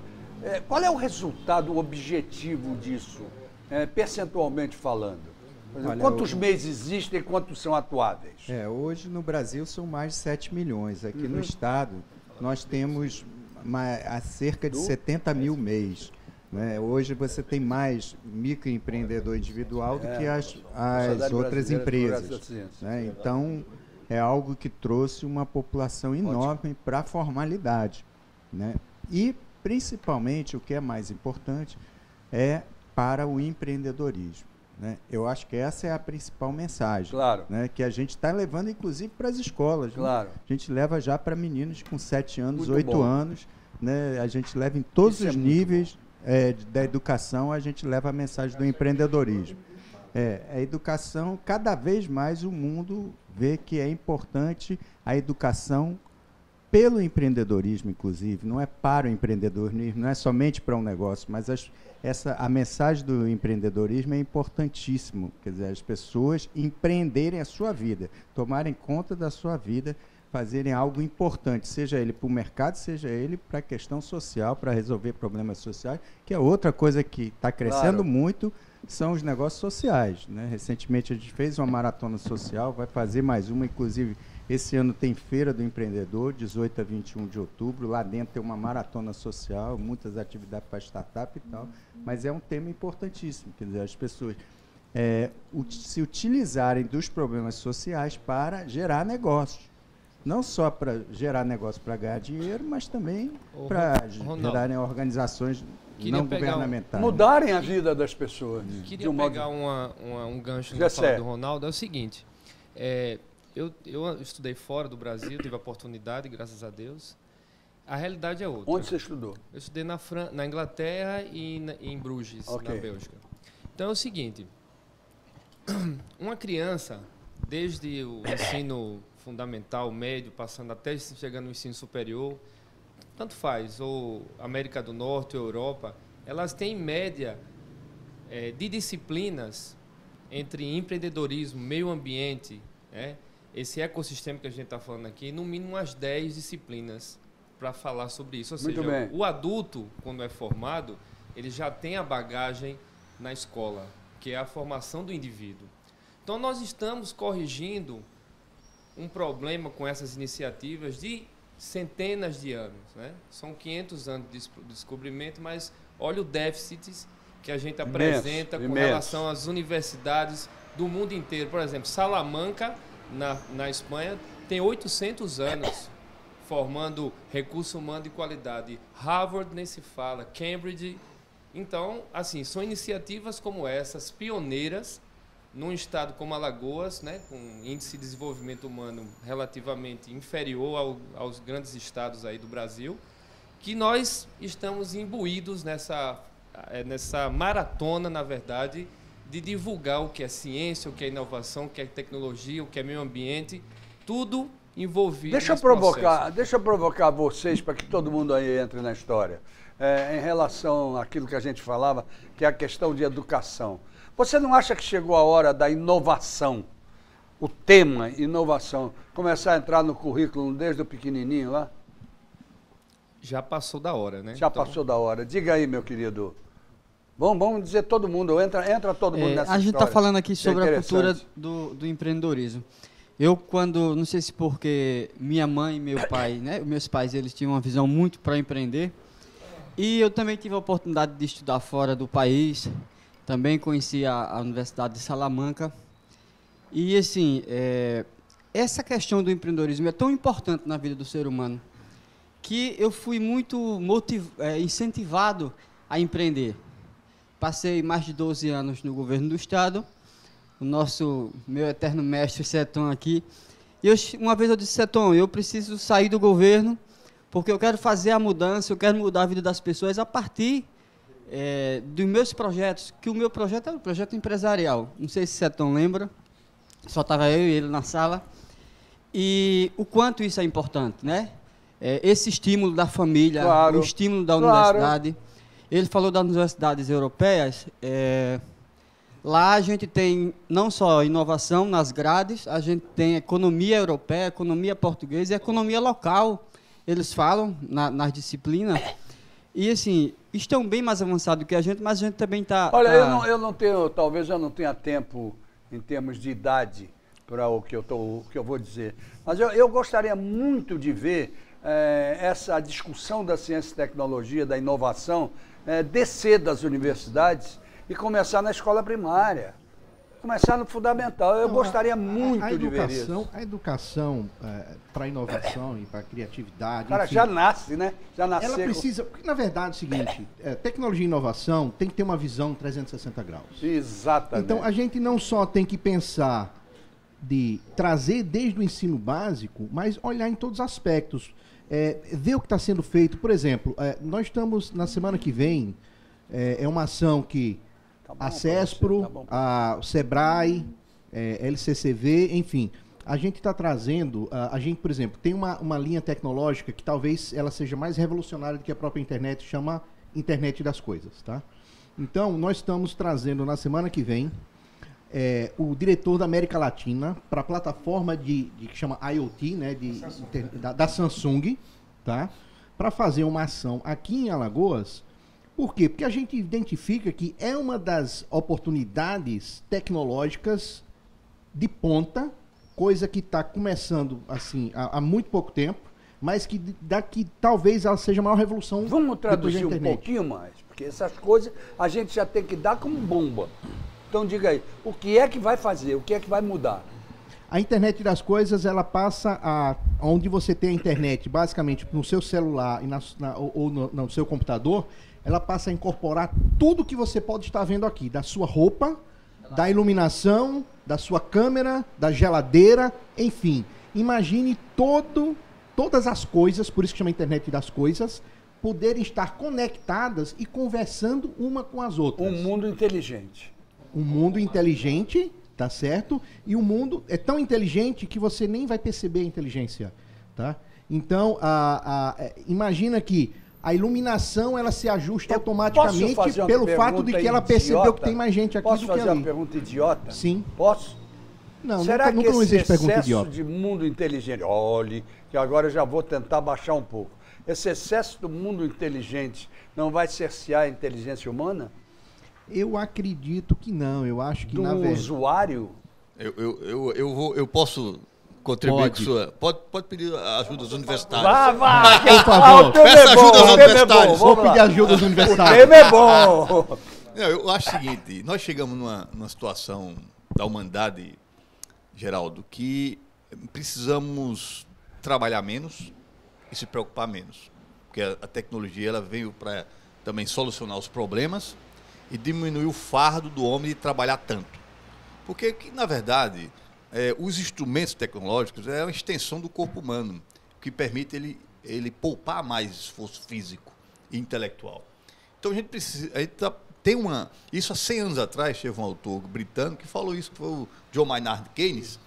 qual é o resultado, o objetivo disso, percentualmente falando? Por exemplo, quantos MEIs existem e quantos são atuáveis? Hoje no Brasil são mais de 7 milhões. Aqui no Estado nós temos cerca de 70 mil MEIs. Hoje você tem mais microempreendedor individual do que as outras empresas. Então, é algo que trouxe uma população enorme para a formalidade. E, principalmente, o que é mais importante é para o empreendedorismo. Eu acho que essa é a principal mensagem. Claro. Que a gente está levando, inclusive, para as escolas. Claro. A gente leva já para meninos com 7 anos, 8 anos, né, a gente leva em todos os níveis da educação, a gente leva a mensagem do empreendedorismo. A educação, cada vez mais o mundo vê que é importante a educação pelo empreendedorismo, inclusive, não é para o empreendedorismo, não é somente para um negócio, mas a mensagem do empreendedorismo é importantíssimo, quer dizer, as pessoas empreenderem a sua vida, tomarem conta da sua vida, fazerem algo importante, seja ele para o mercado, seja ele para a questão social, para resolver problemas sociais, que é outra coisa que está crescendo muito, são os negócios sociais, né? Recentemente a gente fez uma maratona social, vai fazer mais uma, inclusive esse ano tem Feira do Empreendedor, 18 a 21 de outubro, lá dentro tem uma maratona social, muitas atividades para startup e tal, mas é um tema importantíssimo, quer dizer, as pessoas se utilizarem dos problemas sociais para gerar negócios. Não só para gerar negócio para ganhar dinheiro, mas também para gerarem organizações não governamentais. Mudarem a vida das pessoas. Queria pegar um gancho na fala do Ronaldo. É o seguinte, eu estudei fora do Brasil, tive a oportunidade, graças a Deus. A realidade é outra. Onde você estudou? Eu estudei na Inglaterra e em Bruges, na Bélgica. Então é o seguinte, uma criança, desde o ensino fundamental, médio, passando até chegando no ensino superior, tanto faz, ou América do Norte ou Europa, elas têm em média de disciplinas entre empreendedorismo, meio ambiente, esse ecossistema que a gente está falando aqui, no mínimo umas 10 disciplinas para falar sobre isso. Ou seja, o adulto, quando é formado, ele já tem a bagagem na escola, que é a formação do indivíduo. Então, nós estamos corrigindo um problema com essas iniciativas de centenas de anos, né? São 500 anos de descobrimento, mas olha o déficit que a gente apresenta com relação às universidades do mundo inteiro. Por exemplo, Salamanca, na Espanha, tem 800 anos formando recurso humano de qualidade. Harvard nem se fala, Cambridge. Então, assim, são iniciativas como essas, pioneiras, num estado como Alagoas, né, com índice de desenvolvimento humano relativamente inferior aos grandes estados aí do Brasil, que nós estamos imbuídos nessa maratona, na verdade, de divulgar o que é ciência, o que é inovação, o que é tecnologia, o que é meio ambiente, tudo envolvido Deixa eu provocar vocês para que todo mundo aí entre na história. Em relação àquilo que a gente falava, que é a questão de educação. Você não acha que chegou a hora da inovação, o tema inovação, começar a entrar no currículo desde o pequenininho lá? Já passou da hora, né? Já passou da hora. Diga aí, meu querido. Vamos dizer todo mundo, entra todo mundo nessa história. A gente está falando aqui sobre a cultura do empreendedorismo. Eu, não sei se porque minha mãe e meu pai, né, meus pais, eles tinham uma visão muito para empreender, e eu também tive a oportunidade de estudar fora do país. Também conheci a Universidade de Salamanca. E, assim, essa questão do empreendedorismo é tão importante na vida do ser humano que eu fui muito incentivado a empreender. Passei mais de 12 anos no governo do Estado, meu eterno mestre Seton aqui. E uma vez eu disse, Seton, eu preciso sair do governo porque eu quero fazer a mudança, eu quero mudar a vida das pessoas a partir dos meus projetos, que o meu projeto é um projeto empresarial. Não sei se o Seton lembra, só estava eu e ele na sala. E o quanto isso é importante, né? Esse estímulo da família, o estímulo da universidade. Ele falou das universidades europeias. Lá a gente tem não só inovação nas grades, a gente tem economia europeia, economia portuguesa e economia local. Eles falam nas disciplinas. E, assim, estão bem mais avançados que a gente, mas a gente também está... Olha, talvez eu não tenha tempo, em termos de idade, para o que eu vou dizer. Mas eu gostaria muito de ver essa discussão da ciência e tecnologia, da inovação, descer das universidades e começar na escola primária. Começar no fundamental. Eu gostaria muito de ver isso. A educação para a inovação e para a criatividade... Cara, enfim, já nasce, né? Já nasceu. Ela precisa... Porque, na verdade, é o seguinte, tecnologia e inovação tem que ter uma visão 360 graus. Exatamente. Então, a gente não só tem que pensar de trazer desde o ensino básico, mas olhar em todos os aspectos. ver o que está sendo feito. Por exemplo, nós estamos, na semana que vem, é uma ação que a CESPRO, o SEBRAE, LCCV, enfim, a gente está trazendo, a gente, por exemplo, tem uma linha tecnológica que talvez ela seja mais revolucionária do que a própria internet, chama Internet das Coisas, tá? Então, nós estamos trazendo na semana que vem o diretor da América Latina para a plataforma que chama IoT, né, da Samsung, tá? Para fazer uma ação aqui em Alagoas. Por quê? Porque a gente identifica que é uma das oportunidades tecnológicas de ponta, coisa que está começando assim há muito pouco tempo, mas que daqui talvez ela seja a maior revolução. Vamos traduzir um pouquinho mais, porque essas coisas a gente já tem que dar como bomba. Então diga aí, o que é que vai fazer, o que é que vai mudar? A internet das coisas, ela passa onde você tem a internet, basicamente no seu celular ou no seu computador, ela passa a incorporar tudo que você pode estar vendo aqui, da sua roupa, da iluminação, da sua câmera, da geladeira, enfim. Imagine todas as coisas, por isso que chama internet das coisas, poderem estar conectadas e conversando uma com as outras. Um mundo inteligente. Um mundo inteligente, tá certo? E o mundo é tão inteligente que você nem vai perceber a inteligência, tá? Então, imagina que a iluminação ela se ajusta automaticamente pelo fato de que ela percebeu que tem mais gente aqui do que ali. Posso fazer uma pergunta idiota? Sim. Posso? Não, será nunca que existe esse pergunta excesso idiota. de mundo inteligente, olhe, que agora eu já vou tentar baixar um pouco, esse excesso do mundo inteligente não vai cercear a inteligência humana? Eu acredito que não, eu acho que do usuário? Eu posso contribuir com sua... Pode pedir ajuda dos universitários. Vá, por favor. Peça ajuda aos universitários. Vou pedir ajuda dos universitários. O tema é bom. Não, eu acho o seguinte, nós chegamos numa situação da humanidade, Geraldo, que precisamos trabalhar menos e se preocupar menos. Porque a tecnologia ela veio para também solucionar os problemas e diminuir o fardo do homem de trabalhar tanto. Porque, na verdade, os instrumentos tecnológicos é uma extensão do corpo humano, que permite ele poupar mais esforço físico e intelectual. Então, a gente precisa... Tem isso há 100 anos atrás, teve um autor britânico que falou isso, que foi o John Maynard Keynes,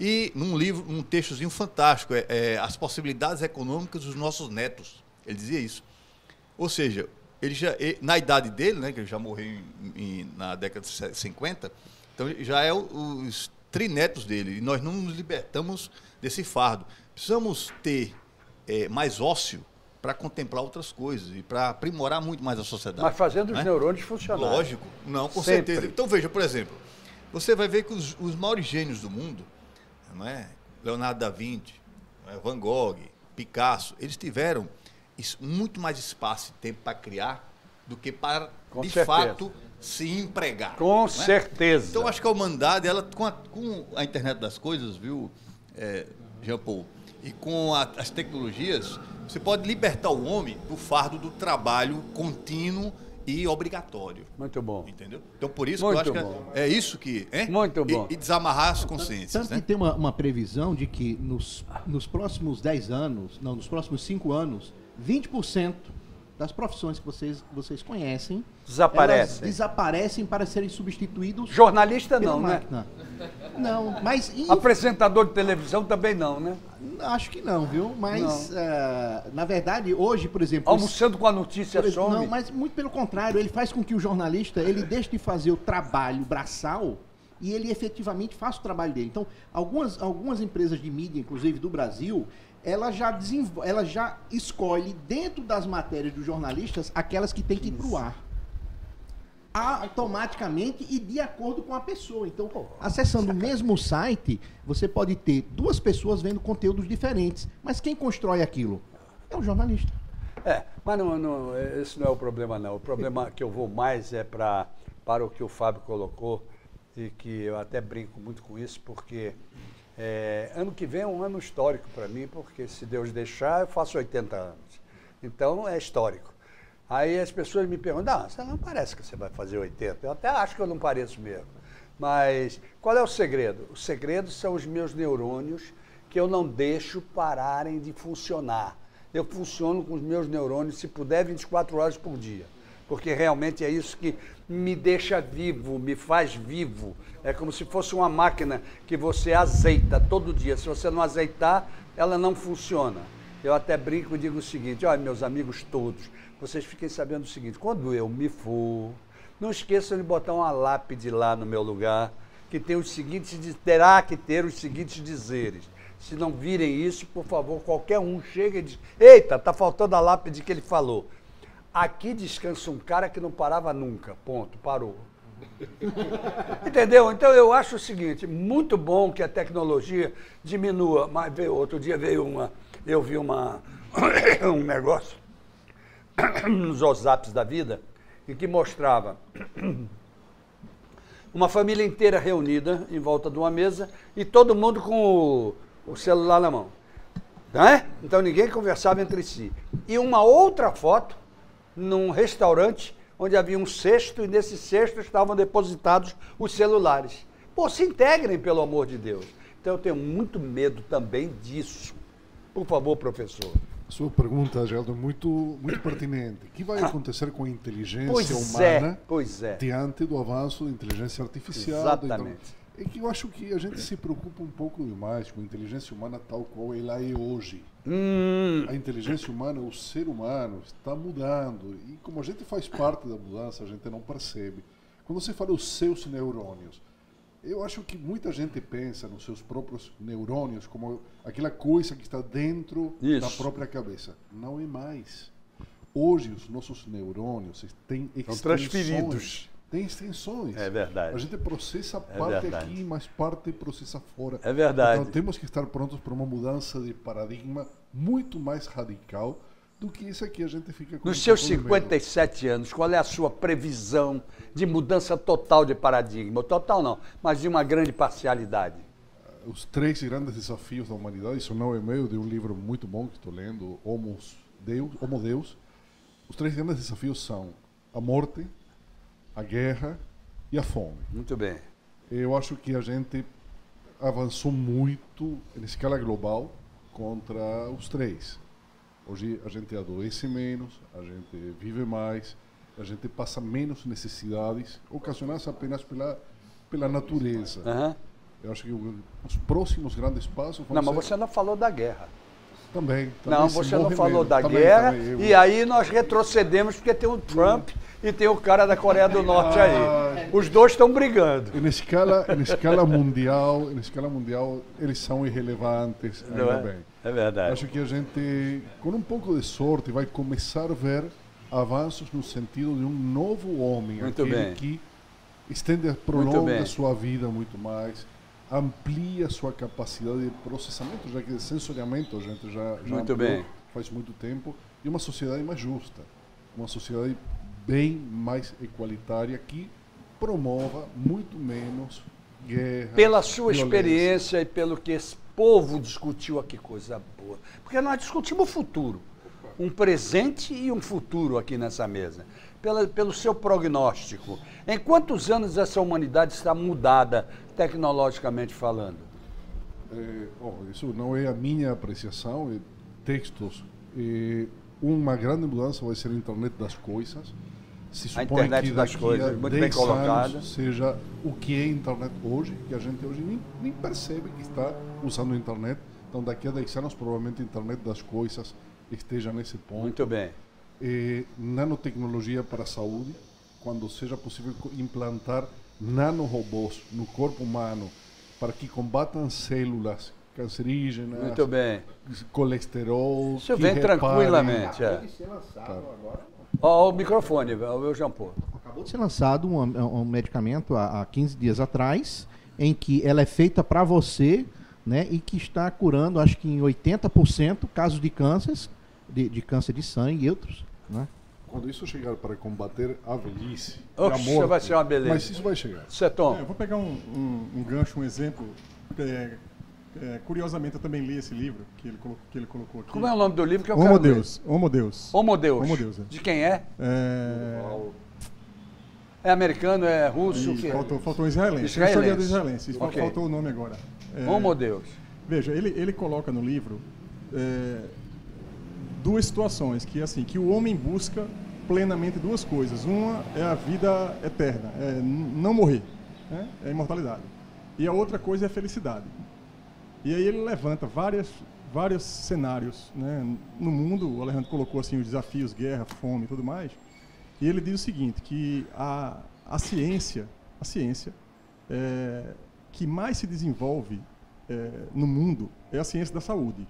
e num livro, num textozinho fantástico, As Possibilidades Econômicas dos Nossos Netos. Ele dizia isso. Ou seja, na idade dele, né, que ele já morreu na década de 50, então já é os trinetos dele, e nós não nos libertamos desse fardo. Precisamos ter mais ócio para contemplar outras coisas e para aprimorar muito mais a sociedade. Mas fazendo os neurônios funcionarem. Lógico, não, com certeza. Então veja, por exemplo, você vai ver que os maiores gênios do mundo, não é? Leonardo da Vinci, Van Gogh, Picasso, eles tiveram muito mais espaço e tempo para criar do que para, de fato, se empregar. Com certeza. Então, acho que a humanidade, ela, com a internet das coisas, viu, Jean Paul, e com as tecnologias, você pode libertar o homem do fardo do trabalho contínuo e obrigatório. Muito bom. Entendeu? Então, por isso que eu acho que é isso que... Muito bom. E desamarrar as consciências. Tanto que tem uma previsão de que nos próximos 10 anos, não, nos próximos 5 anos, 20% das profissões que vocês conhecem desaparecem para serem substituídos. Jornalista não, máquina. Não, mas... Apresentador de televisão também não, né? Acho que não, viu? Mas, na verdade, hoje, por exemplo... Almoçando com a notícia some. Não, mas muito pelo contrário, ele faz com que o jornalista, ele deixe de fazer o trabalho braçal e ele efetivamente faça o trabalho dele. Então, algumas empresas de mídia, inclusive do Brasil, ela já escolhe dentro das matérias dos jornalistas aquelas que tem que ir para o ar. Automaticamente e de acordo com a pessoa. Então, acessando o mesmo site, você pode ter 2 pessoas vendo conteúdos diferentes. Mas quem constrói aquilo? É o jornalista. Mas esse não é o problema, não. O problema que eu vou mais é para o que o Fábio colocou, e que eu até brinco muito com isso, porque ano que vem é um ano histórico para mim, porque se Deus deixar, eu faço 80 anos. Então, é histórico. Aí as pessoas me perguntam, você não parece que você vai fazer 80. Eu até acho que eu não pareço mesmo. Mas qual é o segredo? O segredo são os meus neurônios que eu não deixo pararem de funcionar. eu funciono com os meus neurônios, se puder, 24 horas por dia. Porque realmente é isso que me deixa vivo, me faz vivo. É como se fosse uma máquina que você azeita todo dia. Se você não azeitar, ela não funciona. Eu até brinco e digo o seguinte, olha, meus amigos todos, vocês fiquem sabendo o seguinte, quando eu me for, não esqueçam de botar uma lápide lá no meu lugar, que tem os seguintes, terá que ter os seguintes dizeres. Se não virem isso, por favor, qualquer um chega e diz, eita, tá faltando a lápide que ele falou. Aqui descansa um cara que não parava nunca, ponto, parou. Entendeu? Então eu acho o seguinte, muito bom que a tecnologia diminua, mas outro dia eu vi um negócio nos WhatsApps da vida, em que mostrava uma família inteira reunida em volta de uma mesa e todo mundo com o celular na mão. Não é? Então ninguém conversava entre si. E uma outra foto num restaurante onde havia um cesto e nesse cesto estavam depositados os celulares. Pô, se integrem, pelo amor de Deus. Então eu tenho muito medo também disso. Por favor, professor. Sua pergunta, Geraldo, é muito pertinente. O que vai acontecer com a inteligência humana diante do avanço da inteligência artificial? Exatamente. Então, é que eu acho que a gente se preocupa um pouco demais com a inteligência humana tal qual ela é hoje. A inteligência humana, o ser humano, está mudando. E como a gente faz parte da mudança, a gente não percebe. Quando você fala os seus neurônios, eu acho que muita gente pensa nos seus próprios neurônios como aquela coisa que está dentro da própria cabeça. Não é mais. Hoje, os nossos neurônios têm extensões. São transferidos. Tem extensões. É verdade. A gente processa parte aqui, mas parte processa fora. É verdade. Então temos que estar prontos para uma mudança de paradigma muito mais radical do que isso aqui a gente fica com. Nos seus 57 anos, qual é a sua previsão de mudança total de paradigma? Total não, mas de uma grande parcialidade. Os 3 grandes desafios da humanidade, isso não é meu, de um livro muito bom que estou lendo, Homo Deus. Os 3 grandes desafios são a morte, a guerra e a fome. Muito bem. Eu acho que a gente avançou muito em escala global contra os 3. Hoje a gente adoece menos, a gente vive mais, a gente passa menos necessidades, ocasionadas apenas pela natureza. Eu acho que os próximos grandes passos vão ser... Mas você não falou da guerra. Também não, você não falou da guerra, e aí nós retrocedemos porque tem o Trump e tem o cara da Coreia do Norte aí. Os dois estão brigando. Em escala mundial, eles são irrelevantes, ainda bem. É verdade. Acho que a gente, com um pouco de sorte, vai começar a ver avanços no sentido de um novo homem, que prolonga a sua vida muito mais, amplia a sua capacidade de processamento, já que de sensoriamento a gente já ampliou faz muito tempo, e uma sociedade mais justa, uma sociedade bem mais igualitária que promova muito menos guerra. Pela sua experiência e pelo que esse povo discutiu aqui, coisa boa. Porque nós discutimos o futuro, um presente e um futuro aqui nessa mesa. Pelo seu prognóstico, em quantos anos essa humanidade está mudada, tecnologicamente falando? Isso não é a minha apreciação, é textos. Uma grande mudança vai ser a internet das coisas. Se supõe a internet que das coisas, muito bem colocada. Seja o que é a internet hoje, que a gente hoje nem percebe que está usando a internet. Então, daqui a 10 anos, provavelmente a internet das coisas esteja nesse ponto. Muito bem. Nanotecnologia para a saúde, quando seja possível implantar nanorobôs no corpo humano para que combatam células cancerígenas, muito bem, colesterol. Isso vem tranquilamente. Pode ser lançado agora. O microfone, o Jean Paul. Acabou de ser lançado um medicamento há 15 dias atrás, em que ela é feita para você, né, e que está curando, acho que em 80% casos de câncer, de câncer de sangue e outros, né? Quando isso chegar para combater a velhice, a morte, vai ser uma beleza. Mas isso vai chegar. Eu vou pegar um gancho, um exemplo. Curiosamente, eu também li esse livro que ele colocou aqui. Como é o nome do livro que eu quero ler? Homo Deus. Homo Deus. De quem é? É americano, é russo? Faltou um israelense. Israelense. Faltou o nome agora. Homo Deus. Veja, ele coloca no livro duas situações, que o homem busca plenamente duas coisas. Uma é a vida eterna, é não morrer, né? É a imortalidade. E a outra coisa é a felicidade. E aí ele levanta vários cenários, né, no mundo. O Alejandro colocou assim os desafios, guerra, fome e tudo mais. E ele diz o seguinte, que a ciência que mais se desenvolve no mundo é a ciência da saúde.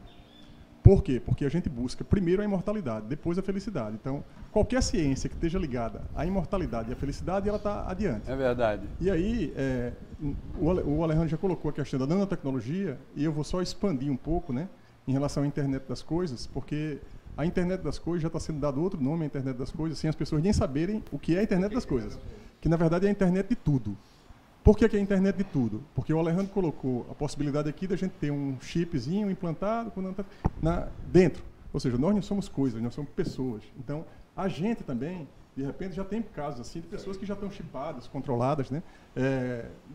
Por quê? Porque a gente busca primeiro a imortalidade, depois a felicidade. Então, qualquer ciência que esteja ligada à imortalidade e à felicidade, ela está adiante. É verdade. E aí, o Alejandro já colocou a questão da nanotecnologia, e eu vou só expandir um pouco, né, em relação à internet das coisas, porque a internet das coisas já está sendo dado outro nome à internet das coisas, sem as pessoas nem saberem o que é a internet das coisas, que na verdade é a internet de tudo. Por que é a internet de tudo? Porque o Alejandro colocou a possibilidade aqui da gente ter um chipzinho implantado dentro. Ou seja, nós não somos coisas, nós somos pessoas. Então, a gente também, de repente, já tem casos assim de pessoas que já estão chipadas, controladas, né?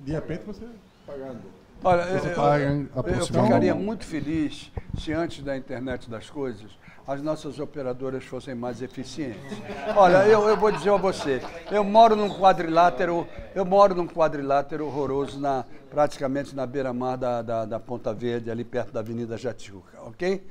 De repente, você pagando. Olha, eu ficaria muito feliz se antes da internet das coisas as nossas operadoras fossem mais eficientes. Olha, eu vou dizer a você, eu moro num quadrilátero horroroso, praticamente na beira-mar da Ponta Verde, ali perto da Avenida Jatiuca, ok?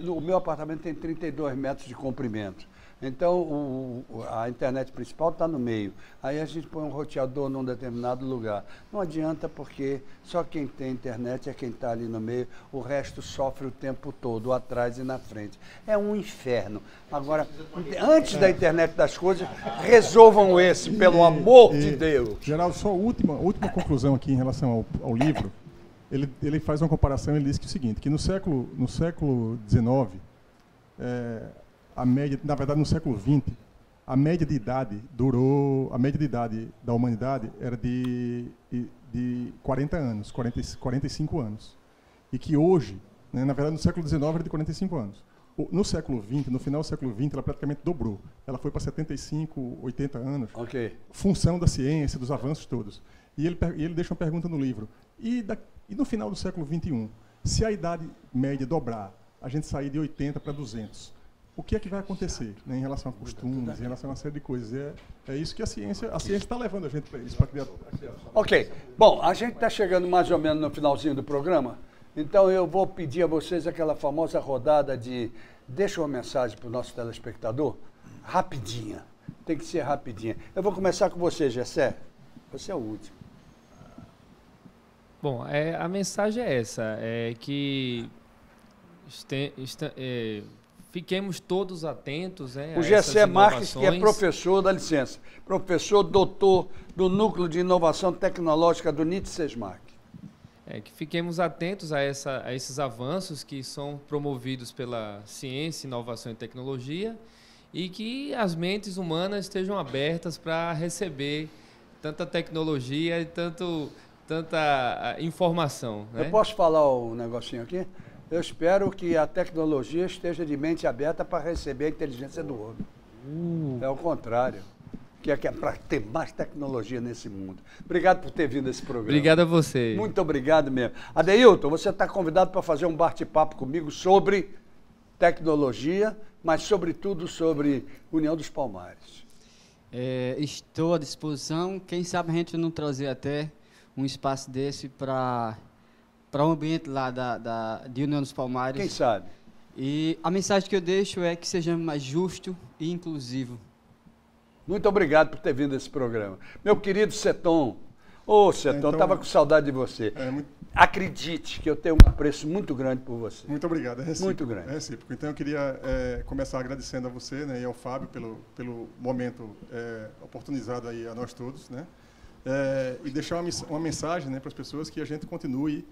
O meu apartamento tem 32 metros de comprimento. Então, a internet principal está no meio. Aí a gente põe um roteador num determinado lugar. Não adianta, porque só quem tem internet é quem está ali no meio. O resto sofre o tempo todo, atrás e na frente. É um inferno. Agora, antes da internet das coisas, resolvam esse, pelo amor de Deus. Geraldo, só a última conclusão aqui em relação ao livro. Ele faz uma comparação, ele diz que é o seguinte, que no século XIX, a média, na verdade, no século XX, a média de idade da humanidade era de 40 anos, 45 anos. E que hoje, né, na verdade, no século XIX era de 45 anos. No século XX, no final do século XX, ela praticamente dobrou. Ela foi para 75, 80 anos. Okay. Função da ciência, dos avanços todos. E ele deixa uma pergunta no livro. E no final do século XXI, se a idade média dobrar, a gente sair de 80 para 200, o que é que vai acontecer, né, em relação a costumes, em relação a uma série de coisas? É isso que a ciência está levando a gente para isso, para criar. Ok. Bom, a gente está chegando mais ou menos no finalzinho do programa, então eu vou pedir a vocês aquela famosa rodada de deixa uma mensagem para o nosso telespectador, rapidinha. Tem que ser rapidinha. Eu vou começar com você, Gessé. Você é o último. Bom, a mensagem é essa, que fiquemos todos atentos. O Gessé Marques, que é professor, dá licença, professor doutor do Núcleo de Inovação Tecnológica do NIT-SESMAC. Que fiquemos atentos a esses avanços que são promovidos pela ciência, inovação e tecnologia, e que as mentes humanas estejam abertas para receber tanta tecnologia e tanta informação. Né? Eu posso falar um negocinho aqui? Eu espero que a tecnologia esteja de mente aberta para receber a inteligência do homem. É o contrário. Que é para ter mais tecnologia nesse mundo. Obrigado por ter vindo a esse programa. Obrigado a você. Muito obrigado mesmo. Adeilton, você está convidado para fazer um bate-papo comigo sobre tecnologia, mas sobretudo sobre União dos Palmares. Estou à disposição. Quem sabe a gente não trazer até um espaço desse para o ambiente lá de União dos Palmares. Quem sabe? E a mensagem que eu deixo é que sejamos mais justo e inclusivo. Muito obrigado por ter vindo a esse programa. Meu querido Seton. Seton, eu estava com saudade de você. Acredite que eu tenho um apreço muito grande por você. Muito obrigado. É recíproco. Muito grande. É recíproco. Então eu queria começar agradecendo a você, né, e ao Fábio pelo momento oportunizado aí a nós todos, né? E deixar uma mensagem, né, para as pessoas que a gente continue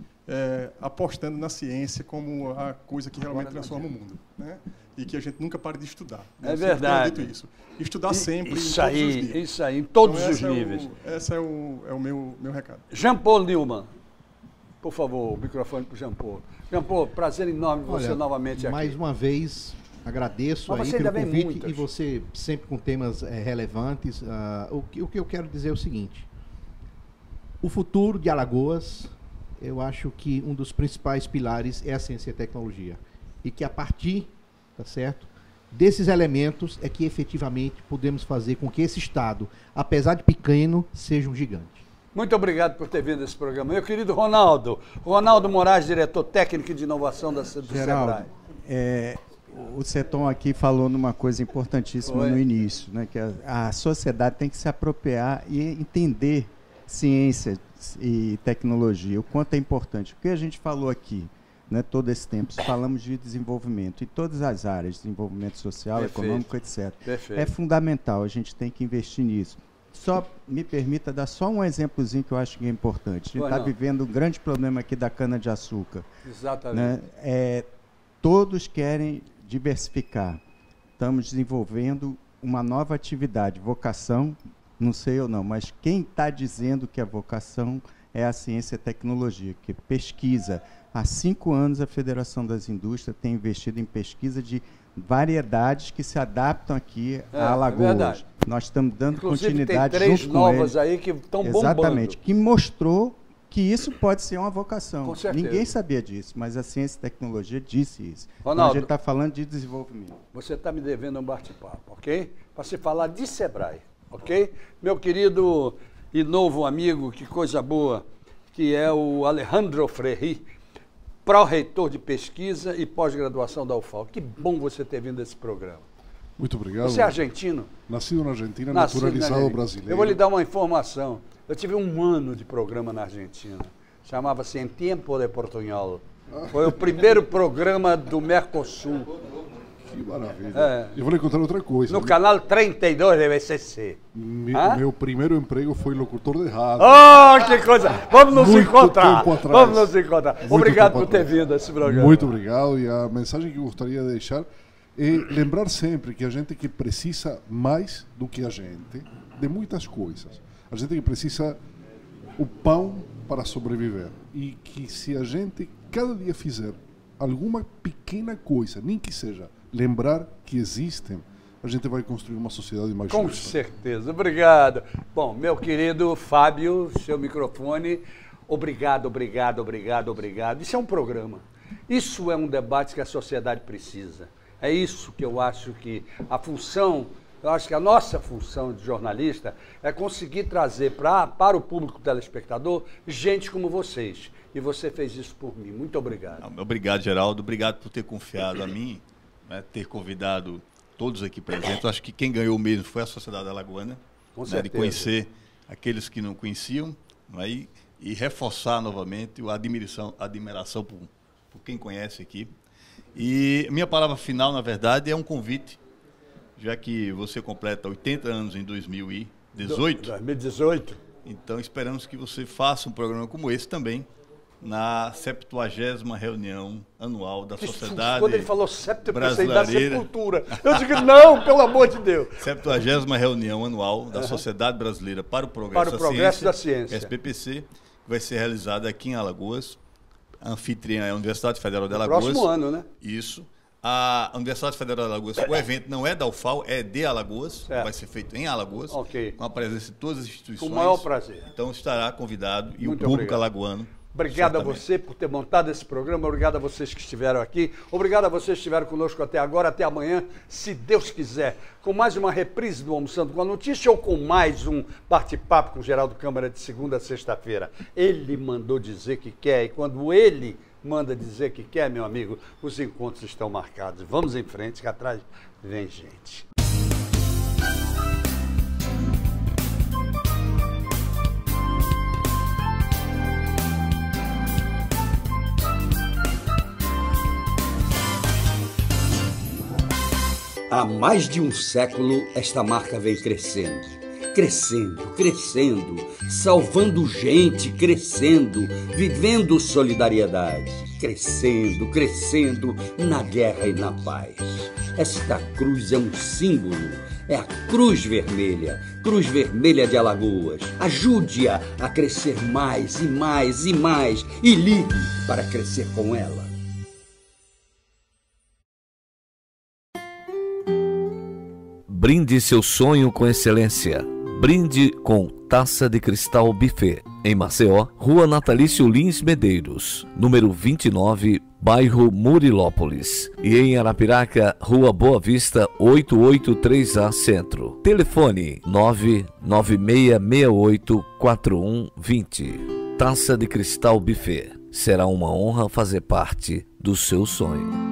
apostando na ciência como a coisa que realmente transforma o mundo, né? E que a gente nunca pare de estudar. Né? É verdade. Dito isso. Estudar sempre, isso aí, em todos os níveis. Esse é o meu recado. Jean Paul Newman. Por favor, o microfone para o Jean Paul. Jean Paul, prazer enorme você novamente aqui. Mais uma vez, agradeço aí pelo convite e você sempre com temas relevantes. O que eu quero dizer é o seguinte. O futuro de Alagoas, eu acho que um dos principais pilares é a ciência e a tecnologia. E que a partir tá certo? Desses elementos é que efetivamente podemos fazer com que esse Estado, apesar de pequeno, seja um gigante. Muito obrigado por ter vindo a esse programa. Meu querido Ronaldo Moraes, diretor técnico de inovação do Geraldo, Sebrae. O Seton aqui falou numa coisa importantíssima no início, né, que a sociedade tem que se apropriar e entender ciência e tecnologia, o quanto é importante. O que a gente falou aqui, né, todo esse tempo, falamos de desenvolvimento em todas as áreas, desenvolvimento social, econômico, etc. Perfeito. É fundamental, a gente tem que investir nisso. Só me permita dar só um exemplozinho que eu acho que é importante. A gente está vivendo um grande problema aqui da cana-de-açúcar. Exatamente. Né? Todos querem diversificar. Estamos desenvolvendo uma nova atividade, vocação, não sei ou não, mas quem está dizendo que a vocação é a ciência e a tecnologia, que pesquisa. Há 5 anos a Federação das Indústrias tem investido em pesquisa de variedades que se adaptam aqui a Alagoas. Nós estamos dando continuidade tem 3 junto novas com aí que estão bombando. Exatamente, que mostrou que isso pode ser uma vocação. Com certeza. Ninguém sabia disso, mas a ciência e tecnologia disse isso. Ronaldo, então a gente está falando de desenvolvimento. Você está me devendo um bate-papo, ok? Para se falar de Sebrae, ok? Meu querido e novo amigo, que coisa boa, que é o Alejandro Freire, pró-reitor de pesquisa e pós-graduação da UFAL. Que bom você ter vindo a esse programa. Muito obrigado. Você é argentino? Nascido na Argentina, naturalizado brasileiro. Eu vou lhe dar uma informação. Eu tive 1 ano de programa na Argentina. Chamava-se Em Tempo de Portunhol. Foi o primeiro programa do Mercosul. Que maravilha. Eu vou lhe contar outra coisa. No canal 32 da BCC. Meu primeiro emprego foi locutor de rádio. Oh, que coisa! Vamos nos encontrar. Vamos nos encontrar. Obrigado por ter vindo a esse programa. Muito obrigado. E a mensagem que eu gostaria de deixar é lembrar sempre que a gente que precisa mais do que a gente de muitas coisas. A gente que precisa o pão para sobreviver. E que se a gente cada dia fizer alguma pequena coisa, nem que seja lembrar que existem, a gente vai construir uma sociedade mais justa. Com certeza. Obrigado. Bom, meu querido Fábio, seu microfone. Obrigado, obrigado, obrigado, obrigado. Isso é um programa. Isso é um debate que a sociedade precisa. É isso que eu acho que a função, eu acho que a nossa função de jornalista é conseguir trazer para o público telespectador gente como vocês. E você fez isso por mim. Muito obrigado. Obrigado, Geraldo. Obrigado por ter confiado a mim, né, ter convidado todos aqui presentes. Eu acho que quem ganhou mesmo foi a sociedade alagoana, né, de conhecer aqueles que não conheciam, né, e reforçar novamente a admiração por quem conhece aqui. E minha palavra final, na verdade, é um convite, já que você completa 80 anos em 2018. 2018. Então esperamos que você faça um programa como esse também, na 70ª reunião anual da Sociedade Quando ele falou 70, Brasileira da sepultura. Eu digo, não, pelo amor de Deus. 70ª reunião anual da Sociedade Brasileira para o Progresso, da Ciência, SPPC, que vai ser realizada aqui em Alagoas. A anfitriã é a Universidade Federal de Alagoas. Próximo ano, né? Isso. A Universidade Federal de Alagoas, o evento não é da UFAL, é de Alagoas, vai ser feito em Alagoas, com a presença de todas as instituições. Com o maior prazer. Então estará convidado e Muito o público obrigado. alagoano. Obrigado a você por ter montado esse programa, obrigado a vocês que estiveram aqui, obrigado a vocês que estiveram conosco até agora, até amanhã, se Deus quiser, com mais uma reprise do Almoçando com a Notícia ou com mais um bate-papo com o Geraldo Câmara de segunda a sexta-feira. Ele mandou dizer que quer, e quando ele manda dizer que quer, meu amigo, os encontros estão marcados. Vamos em frente, que atrás vem gente. Há mais de um século, esta marca vem crescendo, crescendo, crescendo, salvando gente, crescendo, vivendo solidariedade, crescendo, crescendo na guerra e na paz. Esta cruz é um símbolo, é a Cruz Vermelha de Alagoas. Ajude-a a crescer mais e mais e mais e ligue para crescer com ela. Brinde seu sonho com excelência. Brinde com Taça de Cristal Buffet. Em Maceió, Rua Natalício Lins Medeiros, número 29, bairro Murilópolis. E em Arapiraca, Rua Boa Vista, 883A Centro. Telefone 996684120. Taça de Cristal Buffet. Será uma honra fazer parte do seu sonho.